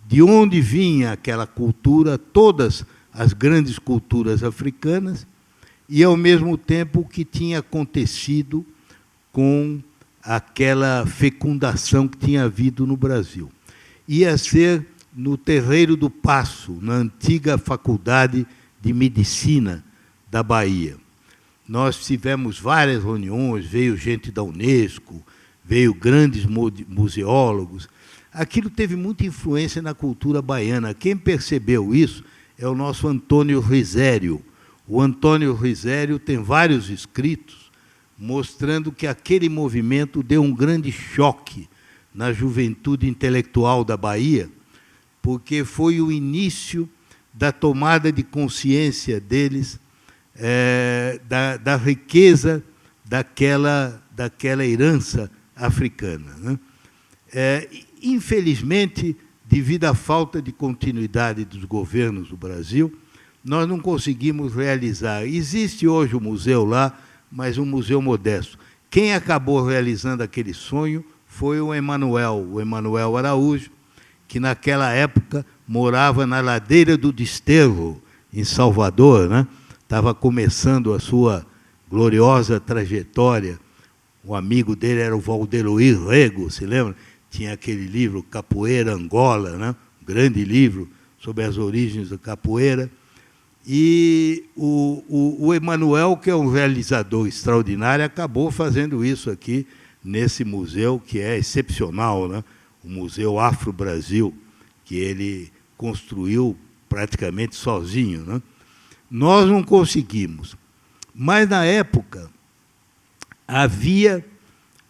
de onde vinha aquela cultura, todas as grandes culturas africanas, e, ao mesmo tempo, o que tinha acontecido com aquela fecundação que tinha havido no Brasil. Ia ser no Terreiro do Paço, na antiga Faculdade de Medicina da Bahia. Nós tivemos várias reuniões, veio gente da Unesco, veio grandes museólogos. Aquilo teve muita influência na cultura baiana. Quem percebeu isso é o nosso Antônio Risério. O Antônio Risério tem vários escritos mostrando que aquele movimento deu um grande choque na juventude intelectual da Bahia, porque foi o início da tomada de consciência deles da riqueza daquela herança africana, né? Infelizmente, devido à falta de continuidade dos governos do Brasil, nós não conseguimos realizar. Existe hoje um museu lá, mas um museu modesto. Quem acabou realizando aquele sonho foi o Emanuel Araújo, que naquela época morava na ladeira do Desterro, em Salvador, né? Estava começando a sua gloriosa trajetória. O amigo dele era o Valdeluir Rego, se lembra? Tinha aquele livro Capoeira Angola, né? Um grande livro sobre as origens da capoeira. E o Emanuel, que é um realizador extraordinário, acabou fazendo isso aqui nesse museu, que é excepcional, né? O Museu Afro-Brasil que ele construiu praticamente sozinho, né? Nós não conseguimos. Mas, na época, havia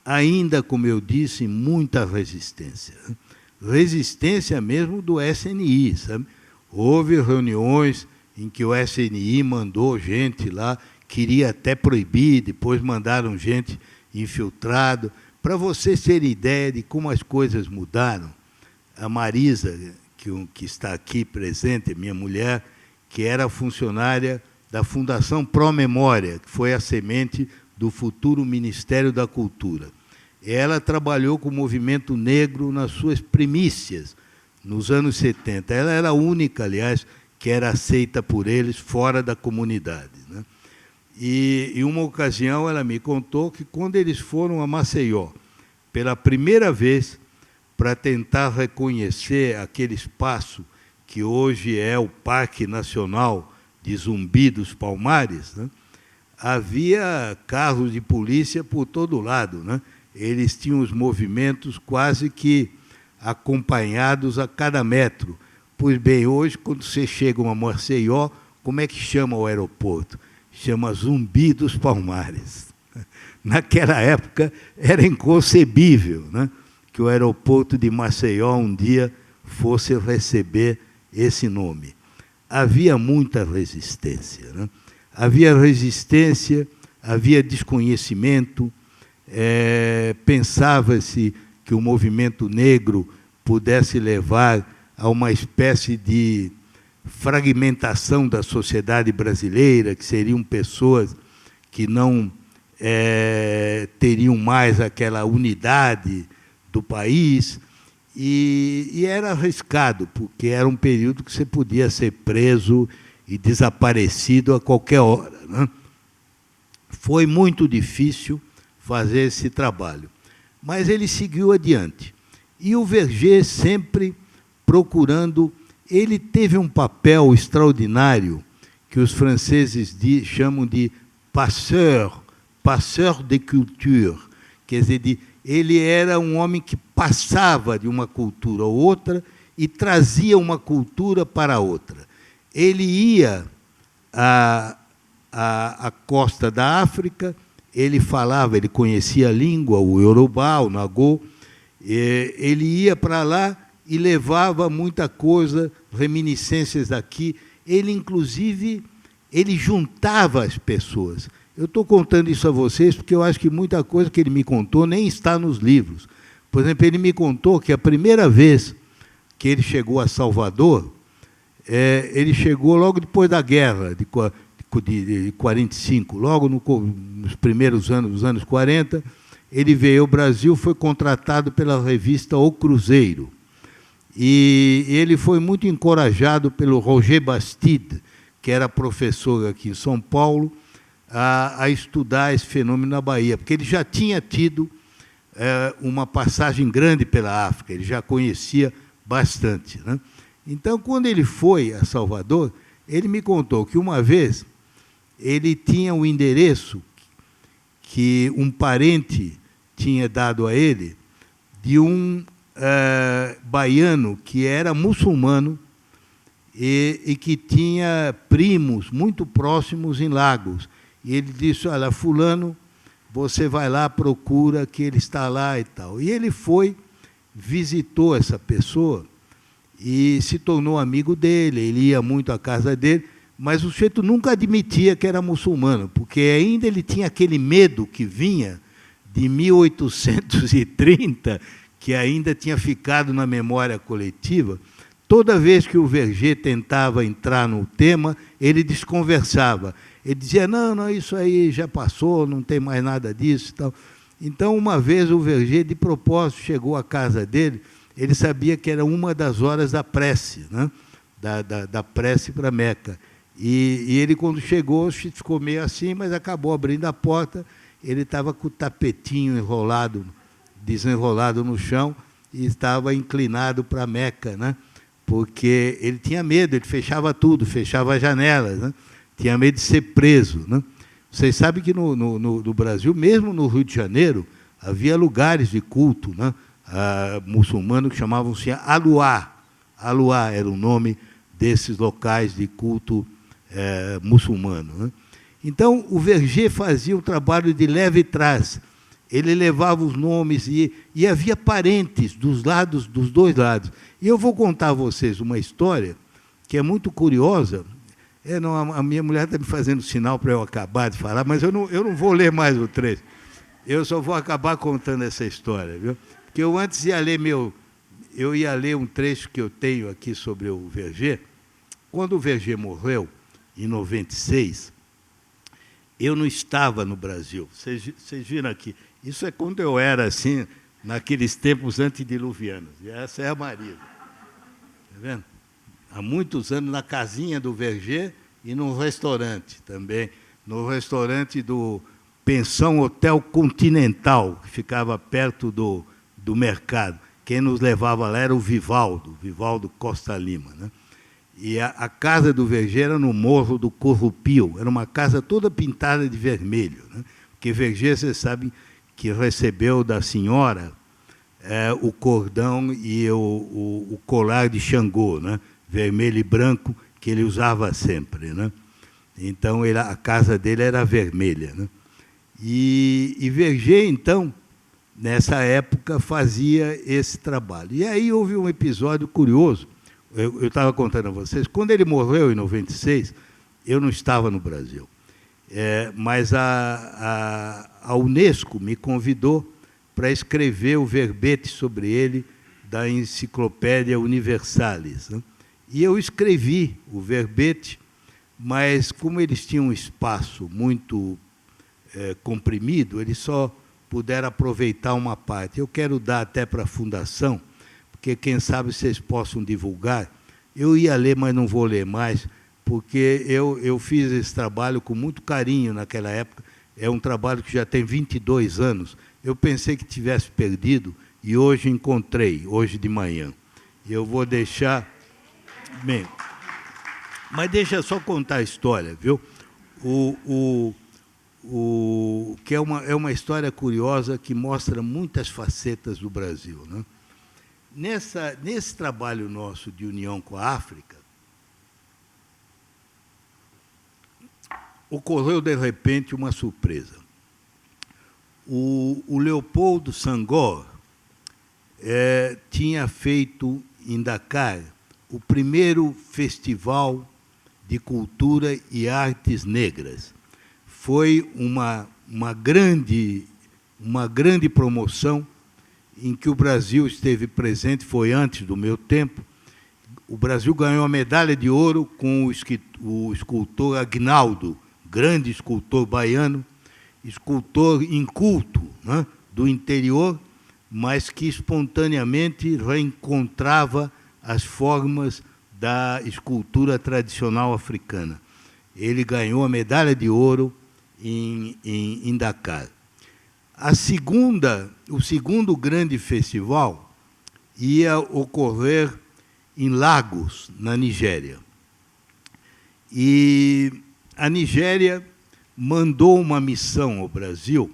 ainda, como eu disse, muita resistência. Resistência mesmo do SNI, sabe? Houve reuniões em que o SNI mandou gente lá, queria até proibir, depois mandaram gente infiltrado. Para vocês terem ideia de como as coisas mudaram, a Marisa, que está aqui presente, minha mulher, que era funcionária da Fundação Pro Memória, que foi a semente do futuro Ministério da Cultura. Ela trabalhou com o movimento negro nas suas primícias, nos anos 70. Ela era a única, aliás, que era aceita por eles fora da comunidade, né? E, em uma ocasião, ela me contou que, quando eles foram a Maceió, pela primeira vez, para tentar reconhecer aquele espaço que hoje é o Parque Nacional de Zumbi dos Palmares, né, havia carros de polícia por todo lado, né? Eles tinham os movimentos quase que acompanhados a cada metro. Pois bem, hoje, quando você chega a Maceió, como é que chama o aeroporto? Chama Zumbi dos Palmares. Naquela época, era inconcebível, né, que o aeroporto de Maceió um dia fosse receber esse nome. Havia muita resistência, né? Havia resistência, havia desconhecimento, pensava-se que o movimento negro pudesse levar a uma espécie de fragmentação da sociedade brasileira, que seriam pessoas que não teriam mais aquela unidade do país, e era arriscado, porque era um período que você podia ser preso e desaparecido a qualquer hora, né? Foi muito difícil fazer esse trabalho, mas ele seguiu adiante. E o Verger sempre procurando, ele teve um papel extraordinário, que os franceses chamam de passeur de culture, quer dizer, ele era um homem que passava de uma cultura a outra e trazia uma cultura para outra. Ele ia à costa da África, ele falava, ele conhecia a língua, o Yorubá, o Nagô, ele ia para lá e levava muita coisa, reminiscências daqui. Ele, inclusive, ele juntava as pessoas. Eu estou contando isso a vocês porque eu acho que muita coisa que ele me contou nem está nos livros. Por exemplo, ele me contou que a primeira vez que ele chegou a Salvador, ele chegou logo depois da guerra de 45, logo nos primeiros anos, nos anos 40, ele veio ao Brasil, foi contratado pela revista O Cruzeiro. E ele foi muito encorajado pelo Roger Bastide, que era professor aqui em São Paulo, a estudar esse fenômeno na Bahia, porque ele já tinha tido uma passagem grande pela África, ele já conhecia bastante, né? Então, quando ele foi a Salvador, ele me contou que uma vez ele tinha um endereço que um parente tinha dado a ele de um baiano que era muçulmano e que tinha primos muito próximos em Lagos. E ele disse, olha, fulano, você vai lá, procura que ele está lá e tal. E ele foi, visitou essa pessoa e se tornou amigo dele, ele ia muito à casa dele, mas o sujeito nunca admitia que era muçulmano, porque ainda ele tinha aquele medo que vinha de 1830, que ainda tinha ficado na memória coletiva. Toda vez que o Verger tentava entrar no tema, ele desconversava. Ele dizia, não, isso aí já passou, não tem mais nada disso e tal. Então, uma vez o Verger, de propósito, chegou à casa dele, ele sabia que era uma das horas da prece, né? da prece para Meca. E ele, quando chegou, ficou meio assim, mas acabou abrindo a porta, ele estava com o tapetinho desenrolado no chão, e estava inclinado para Meca, né? Porque ele tinha medo, ele fechava tudo, fechava as janelas, né? Tinha medo de ser preso, né? Vocês sabem que no Brasil, mesmo no Rio de Janeiro, havia lugares de culto, né? Muçulmanos que chamavam-se aluá, Aluá era o nome desses locais de culto muçulmano, né? Então, o Verger fazia um trabalho de leve trás. Ele levava os nomes e havia parentes dos dois lados. E eu vou contar a vocês uma história que é muito curiosa. A minha mulher está me fazendo sinal para eu acabar de falar, mas eu não vou ler mais o trecho. Eu só vou acabar contando essa história, viu? Porque eu antes ia ler eu ia ler um trecho que eu tenho aqui sobre o Verger. Quando o Verger morreu, em 96, eu não estava no Brasil. Vocês viram aqui. Isso é quando eu era assim, naqueles tempos antediluvianos. E essa é a Marisa. Está vendo? Há muitos anos, na casinha do Verger e no restaurante também. No restaurante do Pensão Hotel Continental, que ficava perto do mercado. Quem nos levava lá era o Vivaldo Costa Lima, né? E a casa do Verger era no Morro do Corrupio. Era uma casa toda pintada de vermelho, né? Porque Verger, vocês sabem, que recebeu da senhora o cordão e o colar de Xangô, né? Vermelho e branco, que ele usava sempre, né? Então, a casa dele era vermelha, né? E Verger, então, nessa época, fazia esse trabalho. E aí houve um episódio curioso. Eu estava contando a vocês, quando ele morreu, em 96, eu não estava no Brasil. Mas a Unesco me convidou para escrever o verbete sobre ele da Enciclopédia Universalis, né? E eu escrevi o verbete, mas como eles tinham um espaço muito comprimido, eles só puderam aproveitar uma parte. Eu quero dar até para a Fundação, porque, quem sabe, vocês possam divulgar. Eu ia ler, mas não vou ler mais, porque eu fiz esse trabalho com muito carinho naquela época. É um trabalho que já tem 22 anos. Eu pensei que tivesse perdido e hoje encontrei, hoje de manhã. Eu vou deixar... Bem, mas deixa eu só contar a história, viu? Que é uma história curiosa que mostra muitas facetas do Brasil, né? Nesse trabalho nosso de união com a África, ocorreu, de repente, uma surpresa. O Leopoldo Senghor tinha feito em Dakar o primeiro festival de cultura e artes negras. Foi uma grande promoção em que o Brasil esteve presente, foi antes do meu tempo. O Brasil ganhou a medalha de ouro com o escultor Aguinaldo, grande escultor baiano, escultor inculto, né, do interior, mas que espontaneamente reencontrava as formas da escultura tradicional africana. Ele ganhou a medalha de ouro em Dakar. O segundo grande festival ia ocorrer em Lagos, na Nigéria. E a Nigéria mandou uma missão ao Brasil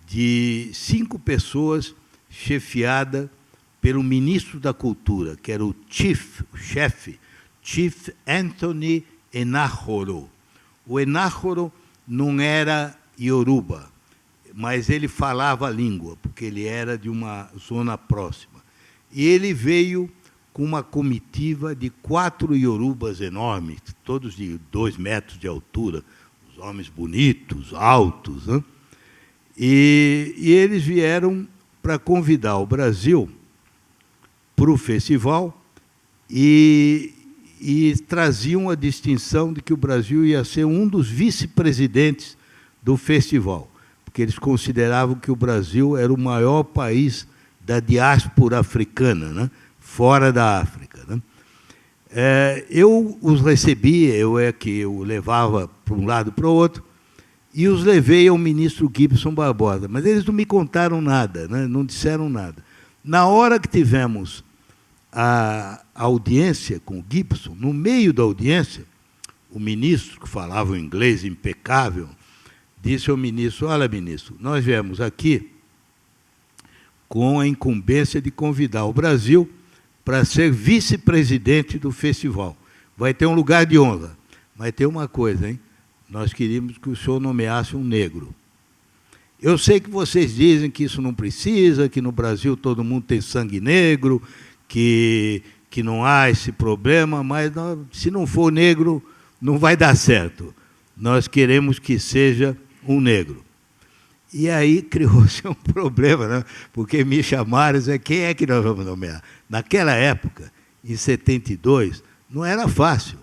de 5 pessoas, chefiada pelo ministro da Cultura, que era o chefe Chief Anthony Enahoro. O Enahoro não era ioruba, mas ele falava a língua, porque ele era de uma zona próxima. E ele veio com uma comitiva de 4 iorubas enormes, todos de 2 metros de altura, os homens bonitos, altos, né? E eles vieram para convidar o Brasil para o festival e traziam a distinção de que o Brasil ia ser um dos vice-presidentes do festival, porque eles consideravam que o Brasil era o maior país da diáspora africana, né? Fora da África, né? Eu os recebia, eu levava para um lado para o outro, e os levei ao ministro Gibson Barbosa, mas eles não me contaram nada, né? Não disseram nada. Na hora que tivemos a audiência com o Gibson, no meio da audiência, o ministro, que falava um inglês impecável, disse ao ministro: olha, ministro, nós viemos aqui com a incumbência de convidar o Brasil para ser vice-presidente do festival. Vai ter um lugar de honra. Mas tem uma coisa, hein? Nós queríamos que o senhor nomeasse um negro. Eu sei que vocês dizem que isso não precisa, que no Brasil todo mundo tem sangue negro, que não há esse problema, mas se não for negro, não vai dar certo. Nós queremos que seja um negro. E aí criou-se um problema, né? Porque me chamaram e disseram, quem é que nós vamos nomear? Naquela época, em 72, não era fácil,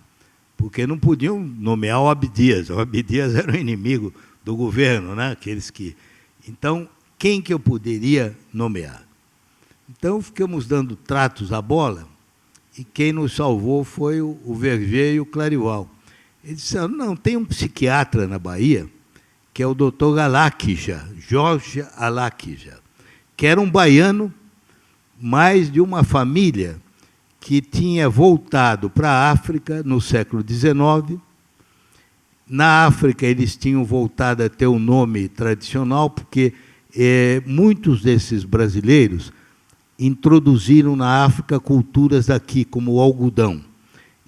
porque não podiam nomear o Abdias. O Abdias era o inimigo do governo, né? Aqueles que... Então, quem que eu poderia nomear? Então, ficamos dando tratos à bola, e quem nos salvou foi o Verger e o Clarival. Eles disseram, não, tem um psiquiatra na Bahia, que é o doutor Aláquija, Jorge Aláquija, que era um baiano, mas de uma família que tinha voltado para a África no século XIX. Na África, eles tinham voltado a ter um nome tradicional, porque muitos desses brasileiros introduziram na África culturas daqui, como o algodão.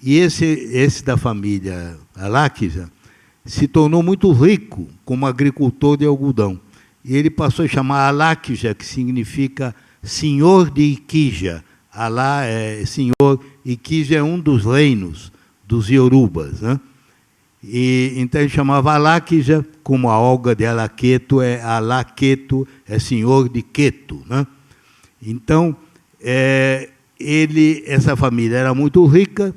E esse da família Aláquija se tornou muito rico como agricultor de algodão. E ele passou a chamar Aláquija, que significa senhor de Iquija. Alá é senhor, Iquija é um dos reinos dos Iorubas, né? E, então ele chamava Aláquija, como a Olga de Alaqueto é senhor de Queto, né? Então, essa família era muito rica,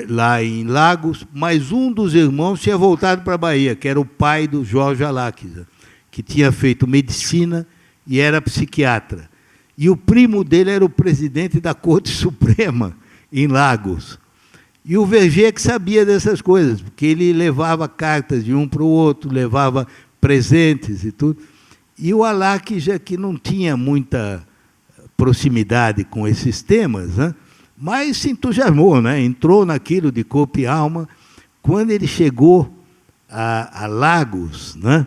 lá em Lagos, mas um dos irmãos tinha voltado para a Bahia, que era o pai do Jorge Aláquija, que tinha feito medicina e era psiquiatra. E o primo dele era o presidente da Corte Suprema, em Lagos. E o Verger que sabia dessas coisas, porque ele levava cartas de um para o outro, levava presentes e tudo. E o Aláquija, que não tinha muita proximidade com esses temas, né? Mas se entusiasmou, né? Entrou naquilo de corpo e alma. Quando ele chegou a Lagos, né?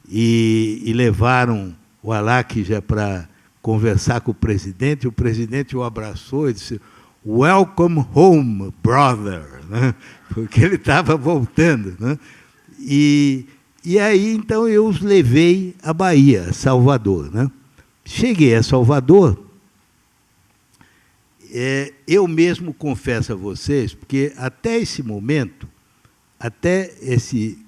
E levaram o Aláquija para conversar com o presidente o abraçou e disse, "Welcome home, brother", né? Porque ele estava voltando, né? E aí, então, eu os levei à Bahia, a Salvador, né? Cheguei a Salvador, eu mesmo confesso a vocês, porque até esse momento, até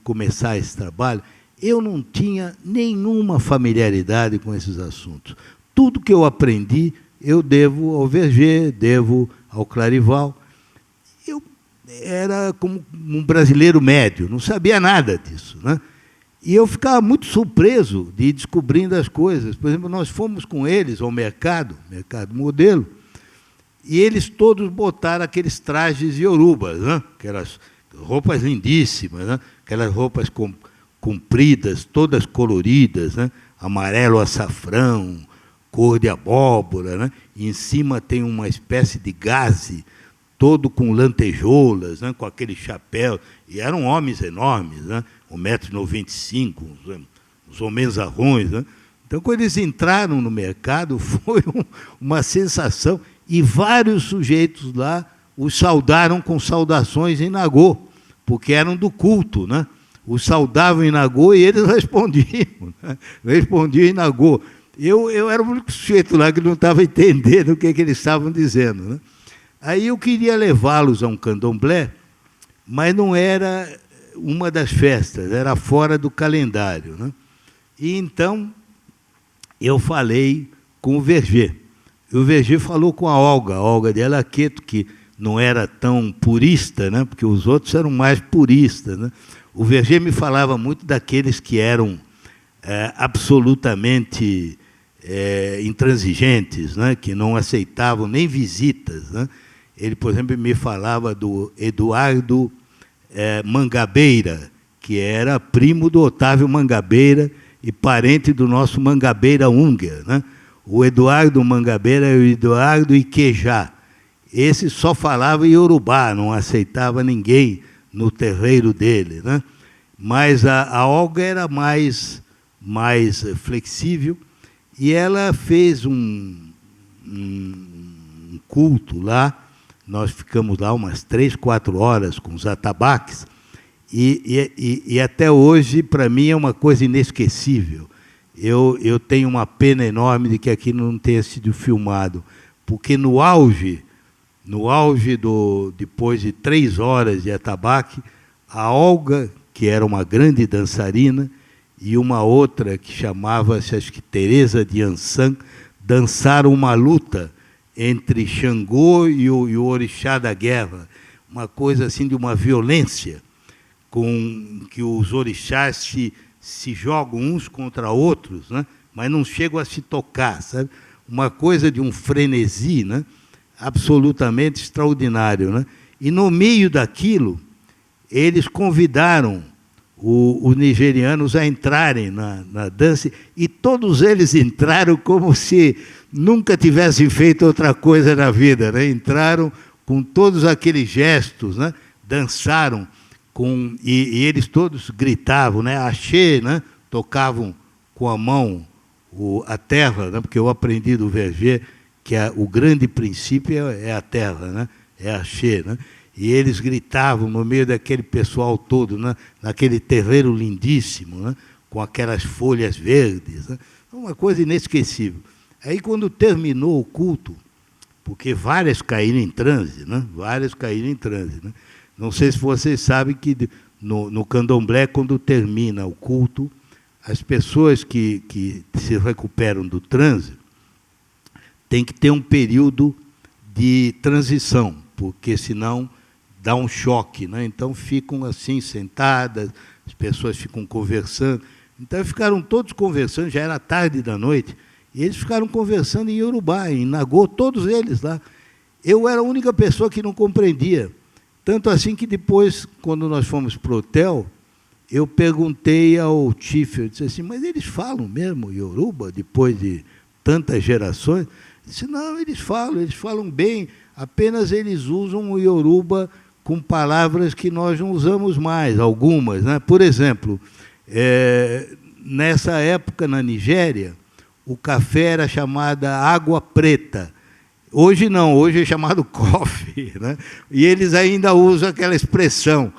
começar esse trabalho, eu não tinha nenhuma familiaridade com esses assuntos. Tudo que eu aprendi, eu devo ao Verger, devo ao Clarival. Eu era como um brasileiro médio, não sabia nada disso, né? E eu ficava muito surpreso de ir descobrindo as coisas. Por exemplo, nós fomos com eles ao mercado modelo, e eles todos botaram aqueles trajes iorubas, né? Aquelas roupas lindíssimas, né? Aquelas roupas compridas, todas coloridas, né? Amarelo açafrão, cor de abóbora, né? E em cima tem uma espécie de gaze, todo com lantejoulas, né? Com aquele chapéu. E eram homens enormes, né? 1,95 m, uns homenzarrões, né? Então, quando eles entraram no mercado, foi uma sensação. E vários sujeitos lá os saudaram com saudações em nagô, porque eram do culto, né? Os saudavam em nagô e eles respondiam, né? Respondiam em nagô. Eu era o único sujeito lá que não estava entendendo o que eles estavam dizendo, né? Aí eu queria levá-los a um candomblé, mas não era uma das festas, era fora do calendário, né? E então eu falei com o Verger. E o Verger falou com a Olga de Alaqueto, que não era tão purista, né? Porque os outros eram mais puristas, né? O Verger me falava muito daqueles que eram absolutamente intransigentes, né? Que não aceitavam nem visitas, né? Ele, por exemplo, me falava do Eduardo Mangabeira, que era primo do Otávio Mangabeira e parente do nosso Mangabeira Unger, né? O Eduardo Mangabeira e o Eduardo Iquejá. Esse só falava iorubá, não aceitava ninguém no terreiro dele, né? Mas a Olga era mais flexível, e ela fez um culto lá, nós ficamos lá umas 3, 4 horas com os atabaques, e até hoje, para mim, é uma coisa inesquecível. Eu tenho uma pena enorme de que aquilo não tenha sido filmado, porque no auge depois de 3 horas de atabaque, a Olga, que era uma grande dançarina, e uma outra que chamava-se, acho que Teresa de Ansan, dançaram uma luta entre Xangô e o orixá da guerra, uma coisa assim de uma violência, com que os orixás se jogam uns contra outros, né? Mas não chegam a se tocar, sabe? Uma coisa de um frenesi, né? Absolutamente extraordinário, né? E no meio daquilo, eles convidaram os nigerianos a entrarem na dança, e todos eles entraram como se nunca tivessem feito outra coisa na vida, né? Entraram com todos aqueles gestos, né? Dançaram, e eles todos gritavam, né? Axé, né? Tocavam com a mão a terra, né? Porque eu aprendi do Verger que o grande princípio é a terra, né? É Axé, né? E eles gritavam no meio daquele pessoal todo, né? Naquele terreiro lindíssimo, né? Com aquelas folhas verdes, né? Uma coisa inesquecível. Aí, quando terminou o culto, porque várias caíram em transe, né? Várias caíram em transe, né? Não sei se vocês sabem que no candomblé, quando termina o culto, as pessoas que se recuperam do transe têm que ter um período de transição, porque senão dá um choque, né? Então ficam assim sentadas, as pessoas ficam conversando. Então ficaram todos conversando, já era tarde da noite, e eles ficaram conversando em Iorubá, em Nagô, todos eles lá. Eu era a única pessoa que não compreendia. Tanto assim que depois, quando nós fomos para o hotel, eu perguntei ao Chief, eu disse assim, mas eles falam mesmo Yoruba, depois de tantas gerações? Ele disse, não, eles falam bem, apenas eles usam o Yoruba com palavras que nós não usamos mais, algumas, né? Por exemplo, nessa época na Nigéria, o café era chamada água preta. Hoje não, hoje é chamado coffee, né? E eles ainda usam aquela expressão,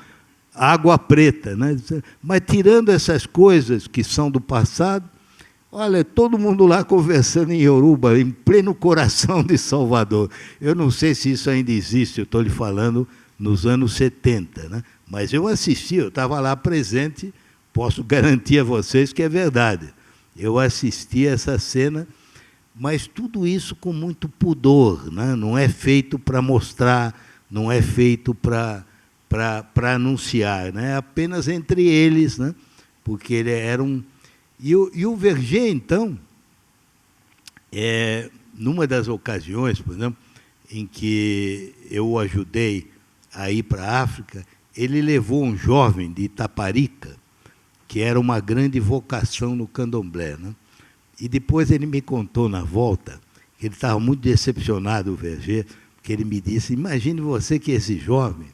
água preta, né? Mas tirando essas coisas que são do passado, olha, todo mundo lá conversando em Yoruba, em pleno coração de Salvador. Eu não sei se isso ainda existe, eu estou lhe falando nos anos 70, né? Mas eu assisti, eu estava lá presente, posso garantir a vocês que é verdade. Eu assisti essa cena, mas tudo isso com muito pudor, né? Não é feito para mostrar, não é feito para anunciar, né? Apenas entre eles, né? Porque ele era um... E o Verger, então, numa das ocasiões, por exemplo, em que eu o ajudei a ir para a África, ele levou um jovem de Itaparica, que era uma grande vocação no candomblé, né? E depois ele me contou na volta, que ele estava muito decepcionado, o Verger, porque ele me disse, imagine você que esse jovem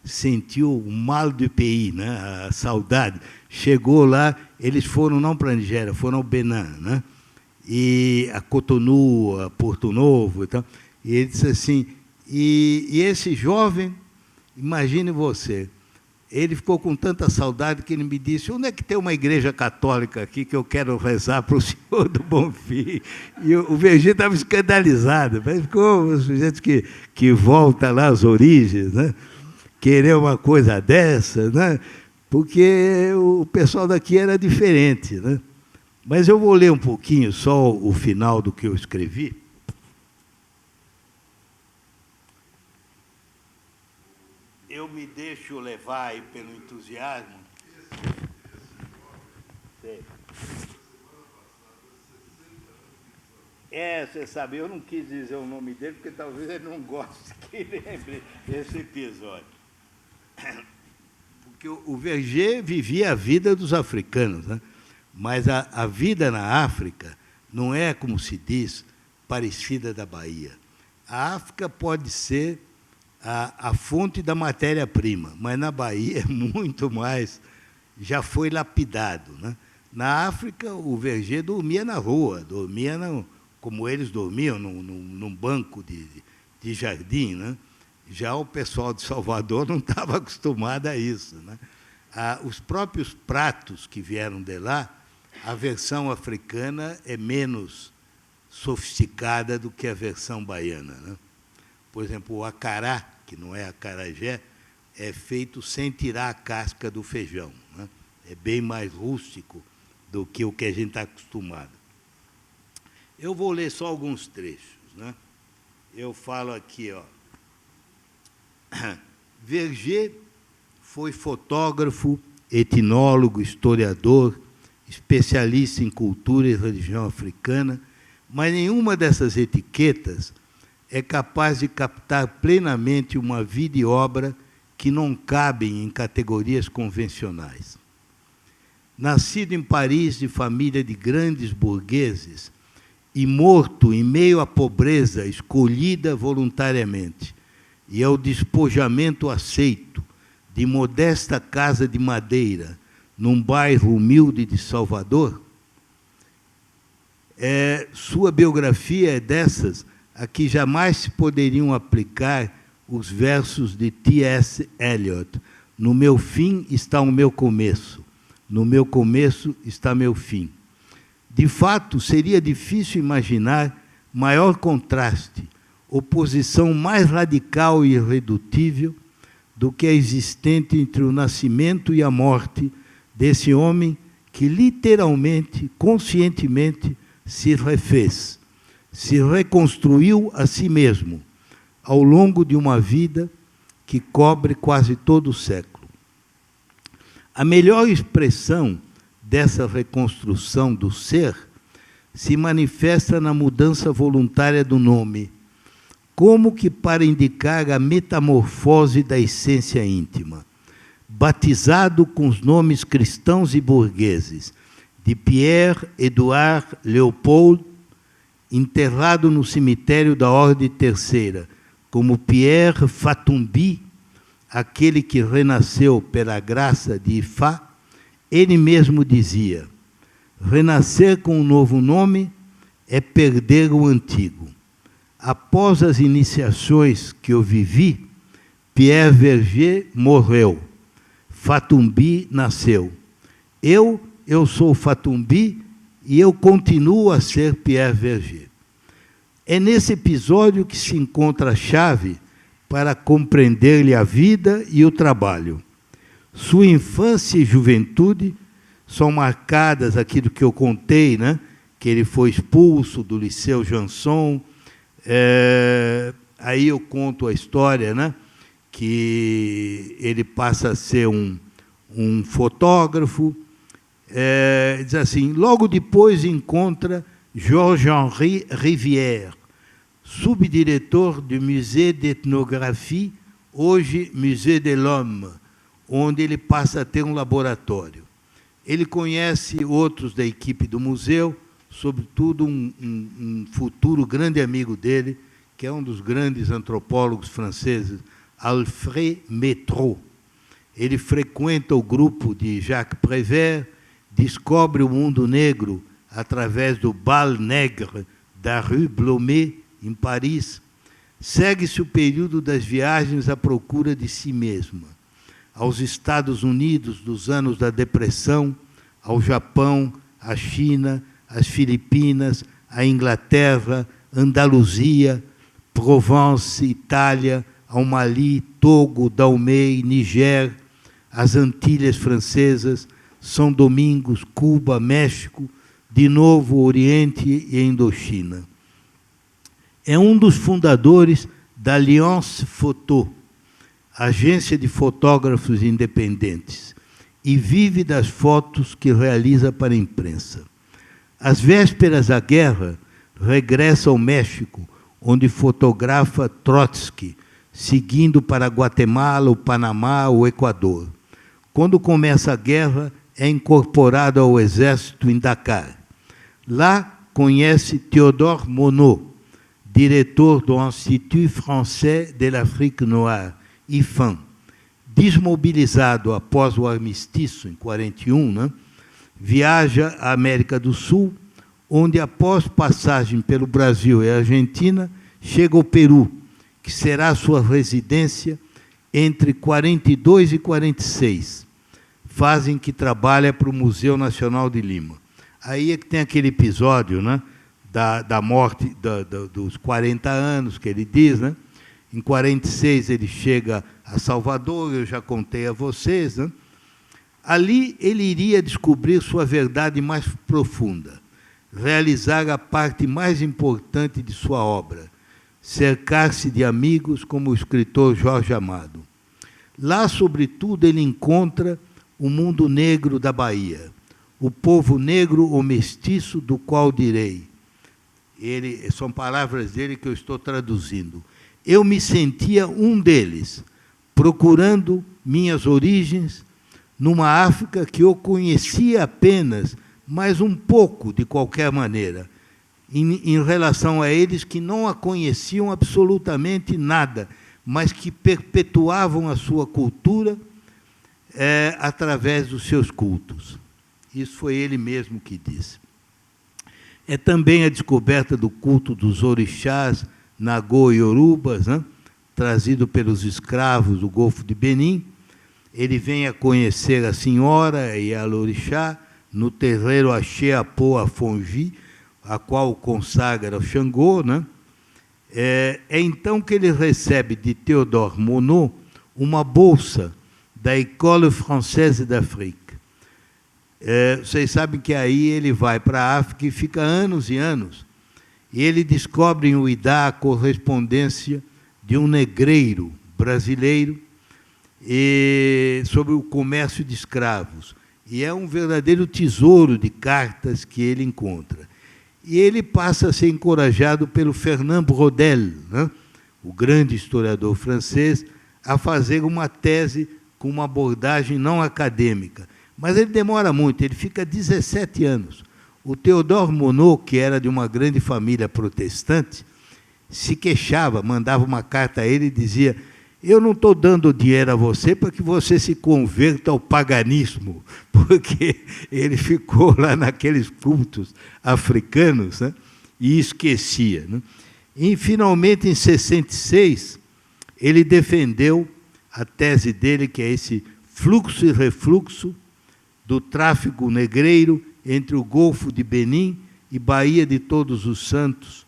sentiu o mal do pays, né? A saudade. Chegou lá, eles foram não para a Nigéria, foram ao Benin, né? E a Cotonou, a Porto Novo e tal. E ele disse assim, e esse jovem, imagine você, ele ficou com tanta saudade que ele me disse, onde é que tem uma igreja católica aqui que eu quero rezar para o Senhor do Bonfim? E o Verger estava escandalizado, mas ficou um sujeito que volta lá às origens, né? Querer uma coisa dessa, né? Porque o pessoal daqui era diferente, né? Mas eu vou ler um pouquinho só o final do que eu escrevi. Eu me deixo levar aí pelo entusiasmo. Você sabe, eu não quis dizer o nome dele, porque talvez ele não goste que lembre esse episódio. Porque o Verger vivia a vida dos africanos, né? Mas a vida na África não é, como se diz, parecida da Bahia. A África pode ser a fonte da matéria-prima, mas na Bahia é muito mais, já foi lapidado, né? Na África, o Verger dormia na rua, dormia como eles dormiam, num banco de jardim, né? Já o pessoal de Salvador não estava acostumado a isso, né? Os próprios pratos que vieram de lá, a versão africana é menos sofisticada do que a versão baiana, né? Por exemplo, o acará, que não é acarajé, é feito sem tirar a casca do feijão, né? É bem mais rústico do que o que a gente está acostumado. Eu vou ler só alguns trechos, né? Eu falo aqui, ó. Verger foi fotógrafo, etnólogo, historiador, especialista em cultura e religião africana, mas nenhuma dessas etiquetas é capaz de captar plenamente uma vida e obra que não cabem em categorias convencionais. Nascido em Paris de família de grandes burgueses e morto em meio à pobreza escolhida voluntariamente e ao despojamento aceito de modesta casa de madeira num bairro humilde de Salvador, sua biografia é dessas a que jamais se poderiam aplicar os versos de T.S. Eliot. No meu fim está o meu começo, no meu começo está meu fim. De fato, seria difícil imaginar maior contraste, oposição mais radical e irredutível do que a existente entre o nascimento e a morte desse homem que literalmente, conscientemente, se refez, se reconstruiu a si mesmo, ao longo de uma vida que cobre quase todo o século. A melhor expressão dessa reconstrução do ser se manifesta na mudança voluntária do nome, como que para indicar a metamorfose da essência íntima. Batizado com os nomes cristãos e burgueses de Pierre Edouard Leopold, enterrado no cemitério da Ordem Terceira, como Pierre Fatumbi, aquele que renasceu pela graça de Ifá, ele mesmo dizia: renascer com um novo nome é perder o antigo. Após as iniciações que eu vivi, Pierre Verger morreu, Fatumbi nasceu. Eu sou Fatumbi e eu continuo a ser Pierre Verger. É nesse episódio que se encontra a chave para compreender-lhe a vida e o trabalho. Sua infância e juventude são marcadas, aquilo que eu contei, né? Que ele foi expulso do Liceu Janson. Aí eu conto a história, né? Que ele passa a ser um fotógrafo. Diz assim, logo depois encontra Georges-Henri Rivière, subdiretor do Musée d'Ethnographie, hoje Musée de l'Homme, onde ele passa a ter um laboratório. Ele conhece outros da equipe do museu, sobretudo um futuro grande amigo dele, que é um dos grandes antropólogos franceses, Alfred Métraux. Ele frequenta o grupo de Jacques Prévert, descobre o mundo negro através do Bal Nègre da Rue Blomet, em Paris. Segue-se o período das viagens à procura de si mesma, aos Estados Unidos dos anos da Depressão, ao Japão, à China, às Filipinas, à Inglaterra, Andaluzia, Provence, Itália, ao Mali, Togo, Daomei, Niger, às Antilhas Francesas, São Domingos, Cuba, México, de novo Oriente e Indochina. É um dos fundadores da Alliance Photo, agência de fotógrafos independentes, e vive das fotos que realiza para a imprensa. Às vésperas da guerra, regressa ao México, onde fotografa Trotsky, seguindo para Guatemala, o Panamá, o Equador. Quando começa a guerra, é incorporado ao exército em Dakar. Lá conhece Théodore Monod, diretor do Institut Français de l'Afrique Noire, IFAN. Desmobilizado após o armistício, em 1941, né, viaja à América do Sul, onde, após passagem pelo Brasil e Argentina, chega ao Peru que será sua residência entre 42 e 46, fase em que trabalha para o Museu Nacional de Lima. Aí é que tem aquele episódio, né, da morte dos 40 anos, que ele diz, né? Em 46 ele chega a Salvador, eu já contei a vocês, né? Ali ele iria descobrir sua verdade mais profunda, realizar a parte mais importante de sua obra, cercar-se de amigos como o escritor Jorge Amado. Lá, sobretudo, ele encontra o mundo negro da Bahia, o povo negro ou mestiço do qual direi. São palavras dele que eu estou traduzindo. Eu me sentia um deles, procurando minhas origens numa África que eu conhecia apenas, mas um pouco, de qualquer maneira, em relação a eles que não a conheciam absolutamente nada, mas que perpetuavam a sua cultura através dos seus cultos. Isso foi ele mesmo que disse. É também a descoberta do culto dos orixás Nagô e Yorubas, né, trazido pelos escravos do Golfo de Benin. Ele vem a conhecer a senhora e a orixá no terreiro Axé Apô Afongi, a qual consagra o Xangô, né? É então que ele recebe de Théodore Monod uma bolsa da École Française d'Afrique. Vocês sabem que aí ele vai para a África e fica anos e anos. E ele descobre em Ouidah a correspondência de um negreiro brasileiro sobre o comércio de escravos. E é um verdadeiro tesouro de cartas que ele encontra. E ele passa a ser encorajado pelo Fernand Braudel, né, o grande historiador francês, a fazer uma tese com uma abordagem não acadêmica. Mas ele demora muito, ele fica 17 anos. O Théodore Monod, que era de uma grande família protestante, se queixava, mandava uma carta a ele e dizia: eu não estou dando dinheiro a você para que você se converta ao paganismo, porque ele ficou lá naqueles cultos africanos, né, e esquecia, né? E, finalmente, em 66, ele defendeu a tese dele, que é esse fluxo e refluxo do tráfico negreiro entre o Golfo de Benin e Baía de Todos os Santos,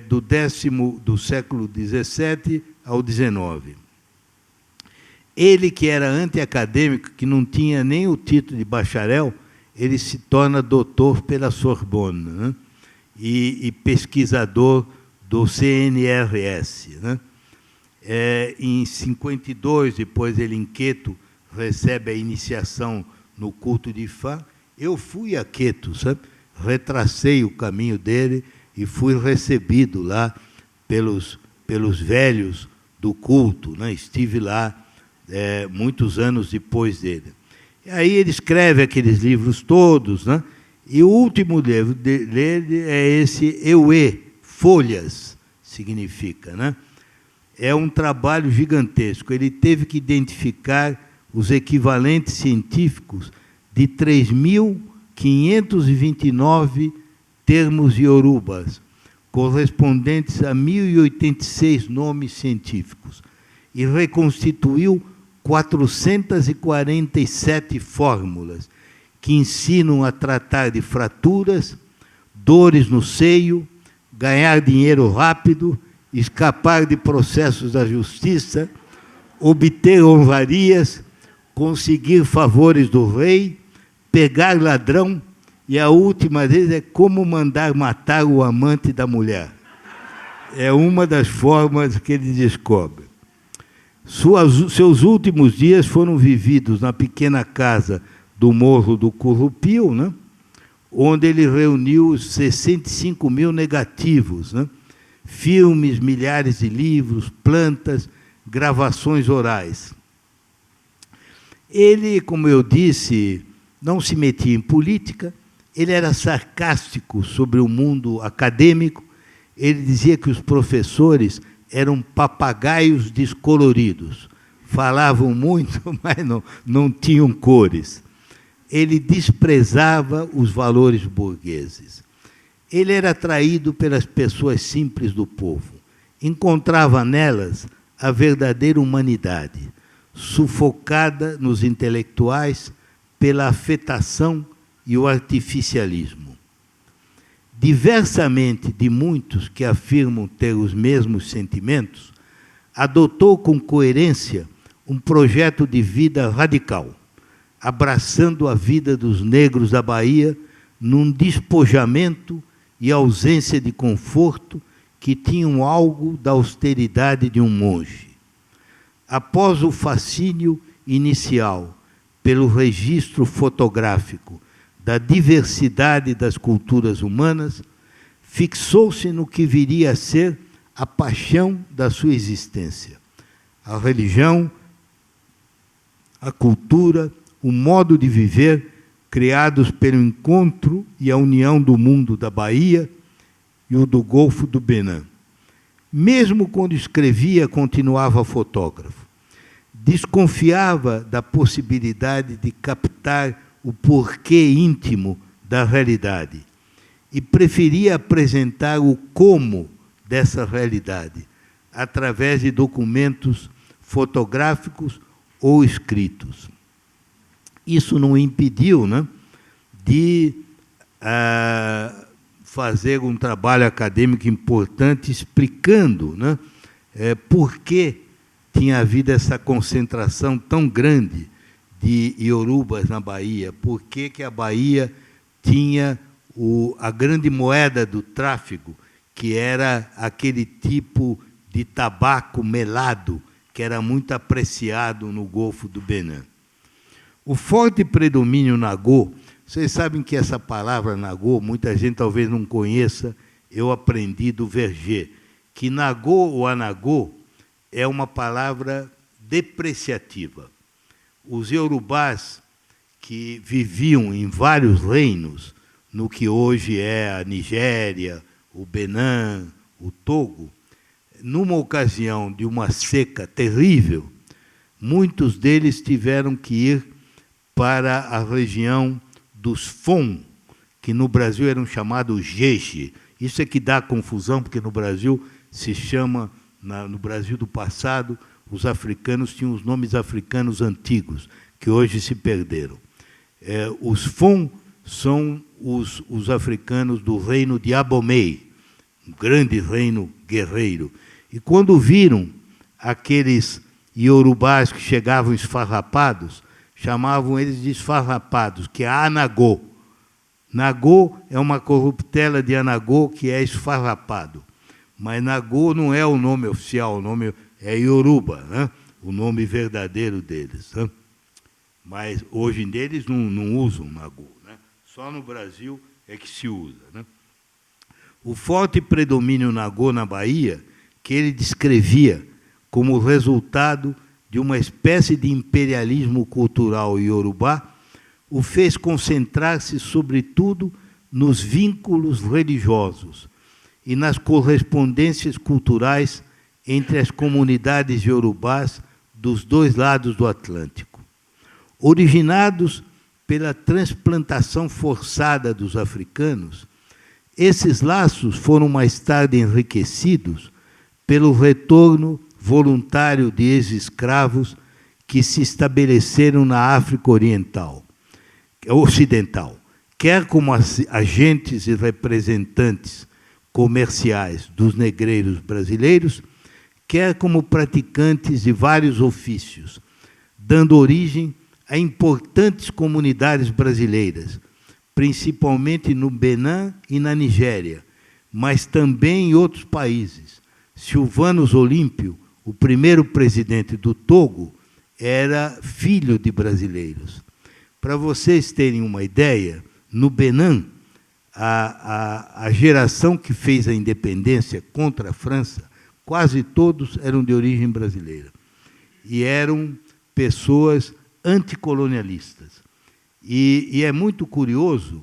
do século XVII ao XIX. Ele, que era anti-acadêmico, que não tinha nem o título de bacharel, ele se torna doutor pela Sorbonne, né? E pesquisador do CNRS, né? Em 52, depois ele, em Queto, recebe a iniciação no culto de Ifá. Eu fui a Queto, sabe? Retracei o caminho dele e fui recebido lá pelos velhos do culto, né? Estive lá muitos anos depois dele. E aí ele escreve aqueles livros todos, né? E o último livro dele é esse Euê, Folhas, significa, né? É um trabalho gigantesco. Ele teve que identificar os equivalentes científicos de 3.529 termos iorubas, correspondentes a 1.086 nomes científicos, e reconstituiu 447 fórmulas que ensinam a tratar de fraturas, dores no seio, ganhar dinheiro rápido, escapar de processos da justiça, obter honrarias, conseguir favores do rei, pegar ladrão, e a última vez é como mandar matar o amante da mulher. É uma das formas que ele descobre. Seus últimos dias foram vividos na pequena casa do Morro do Currupio, né, onde ele reuniu os 65 mil negativos, né, filmes, milhares de livros, plantas, gravações orais. Ele, como eu disse, não se metia em política, ele era sarcástico sobre o mundo acadêmico, ele dizia que os professores eram papagaios descoloridos, falavam muito, mas não tinham cores. Ele desprezava os valores burgueses. Ele era atraído pelas pessoas simples do povo. encontrava nelas a verdadeira humanidade, sufocada nos intelectuais pela afetação e o artificialismo. Diversamente de muitos que afirmam ter os mesmos sentimentos, adotou com coerência um projeto de vida radical, abraçando a vida dos negros da Bahia num despojamento e ausência de conforto que tinham algo da austeridade de um monge. Após o fascínio inicial pelo registro fotográfico da diversidade das culturas humanas, fixou-se no que viria a ser a paixão da sua existência: a religião, a cultura, o modo de viver criados pelo encontro e a união do mundo da Bahia e o do Golfo do Benin. Mesmo quando escrevia, continuava fotógrafo. Desconfiava da possibilidade de captar o porquê íntimo da realidade e preferia apresentar o como dessa realidade, através de documentos fotográficos ou escritos. Isso não impediu, né, de fazer um trabalho acadêmico importante explicando, né, por que tinha havido essa concentração tão grande de iorubas na Bahia, por que a Bahia tinha a grande moeda do tráfico, que era aquele tipo de tabaco melado, que era muito apreciado no Golfo do Benin. O forte predomínio nagô, vocês sabem que essa palavra nagô, muita gente talvez não conheça, eu aprendi do Verger, que nagô ou anagô é uma palavra depreciativa. Os iorubás que viviam em vários reinos, no que hoje é a Nigéria, o Benin, o Togo, numa ocasião de uma seca terrível, muitos deles tiveram que ir para a região dos Fon, que no Brasil eram chamados Jeje. Isso é que dá confusão, porque no Brasil se chama, no Brasil do passado, os africanos tinham os nomes africanos antigos, que hoje se perderam. Os Fon são os africanos do reino de Abomey, um grande reino guerreiro. E quando viram aqueles iorubás que chegavam esfarrapados, chamavam eles de esfarrapados, que é anagô. Nagô é uma corruptela de anagô, que é esfarrapado. Mas nagô não é o nome oficial, o nome é ioruba, né? O nome verdadeiro deles. Né? Mas hoje em dia eles não usam nagô. Né? Só no Brasil é que se usa. Né? O forte predomínio nagô na Bahia, que ele descrevia como resultado de uma espécie de imperialismo cultural iorubá, o fez concentrar-se, sobretudo, nos vínculos religiosos e nas correspondências culturais entre as comunidades iorubás dos dois lados do Atlântico. Originados pela transplantação forçada dos africanos, esses laços foram mais tarde enriquecidos pelo retorno voluntário de ex-escravos que se estabeleceram na África Ocidental, quer como agentes e representantes comerciais dos negreiros brasileiros, quer como praticantes de vários ofícios, dando origem a importantes comunidades brasileiras, principalmente no Benin e na Nigéria, mas também em outros países. Silvanus Olímpio, o primeiro presidente do Togo, era filho de brasileiros. Para vocês terem uma ideia, no Benin, a geração que fez a independência contra a França, quase todos eram de origem brasileira. E eram pessoas anticolonialistas. E é muito curioso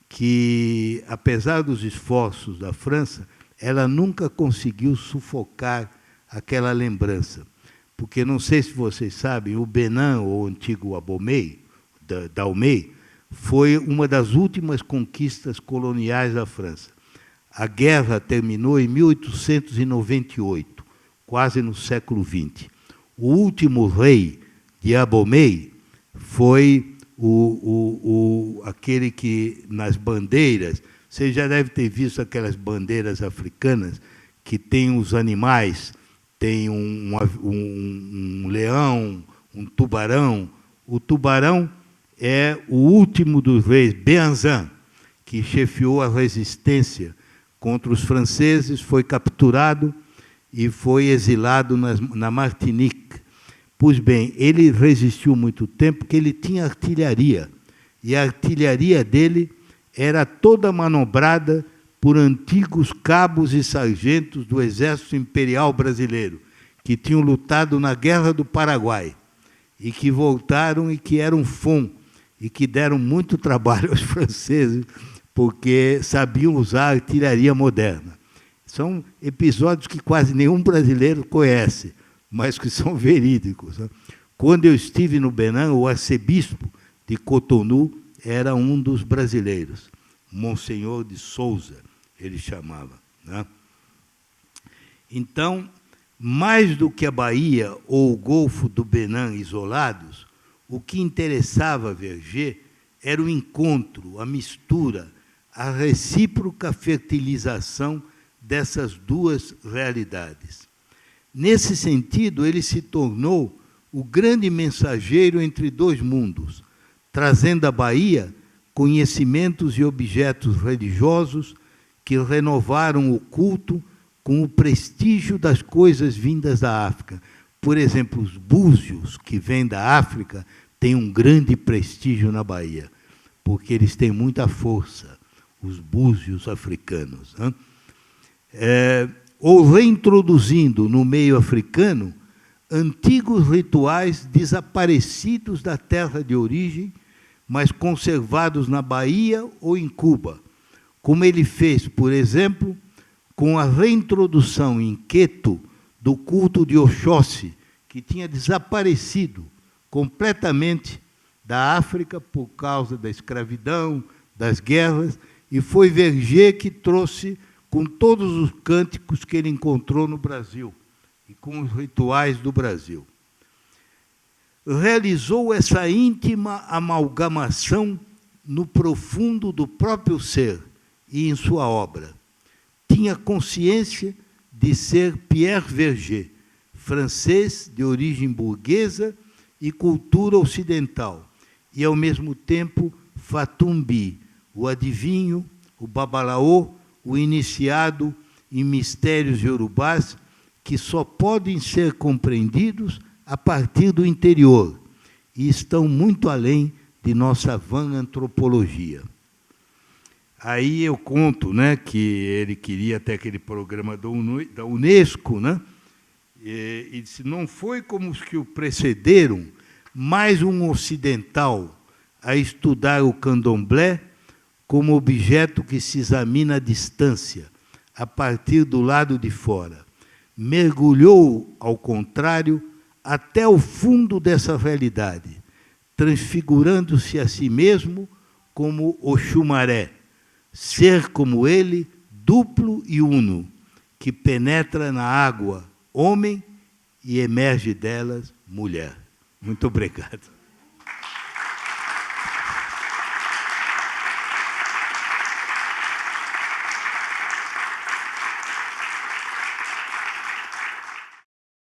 que, apesar dos esforços da França, ela nunca conseguiu sufocar aquela lembrança. Porque, não sei se vocês sabem, o Benin, ou o antigo Abomey, Daomey, foi uma das últimas conquistas coloniais da França. A guerra terminou em 1898, quase no século XX. O último rei de Abomey foi aquele que, nas bandeiras, você já deve ter visto aquelas bandeiras africanas que tem os animais, tem um leão, um tubarão. O tubarão é o último dos reis, Beanzin, que chefiou a resistência contra os franceses, foi capturado e foi exilado na Martinique. Pois bem, ele resistiu muito tempo porque ele tinha artilharia, e a artilharia dele era toda manobrada por antigos cabos e sargentos do Exército Imperial Brasileiro, que tinham lutado na Guerra do Paraguai, e que voltaram e que eram e que deram muito trabalho aos franceses, porque sabiam usar a artilharia moderna. São episódios que quase nenhum brasileiro conhece, mas que são verídicos. Quando eu estive no Benin, o arcebispo de Cotonou era um dos brasileiros, Monsenhor de Souza, ele chamava. Então, mais do que a Bahia ou o Golfo do Benin isolados, o que interessava Verger era o encontro, a mistura, a recíproca fertilização dessas duas realidades. Nesse sentido, ele se tornou o grande mensageiro entre dois mundos, trazendo à Bahia conhecimentos e objetos religiosos que renovaram o culto com o prestígio das coisas vindas da África. Por exemplo, os búzios que vêm da África têm um grande prestígio na Bahia, porque eles têm muita força, os búzios africanos. Ou reintroduzindo no meio africano antigos rituais desaparecidos da terra de origem, mas conservados na Bahia ou em Cuba, como ele fez, por exemplo, com a reintrodução em Queto do culto de Oxóssi, que tinha desaparecido completamente da África por causa da escravidão, das guerras, e foi Verger que trouxe com todos os cânticos que ele encontrou no Brasil e com os rituais do Brasil. Realizou essa íntima amalgamação no profundo do próprio ser e em sua obra. Tinha consciência de ser Pierre Verger, francês de origem burguesa e cultura ocidental, e, ao mesmo tempo, Fatumbi, o adivinho, o babalaô, o iniciado em mistérios iorubás que só podem ser compreendidos a partir do interior e estão muito além de nossa vã antropologia. Aí eu conto, que ele queria até aquele programa da Unesco, e disse, não foi como os que o precederam, mais um ocidental a estudar o candomblé como objeto que se examina à distância, a partir do lado de fora. Mergulhou, ao contrário, até o fundo dessa realidade, transfigurando-se a si mesmo como Oxumaré, ser como ele, duplo e uno, que penetra na água, homem, e emerge delas, mulher. Muito obrigado.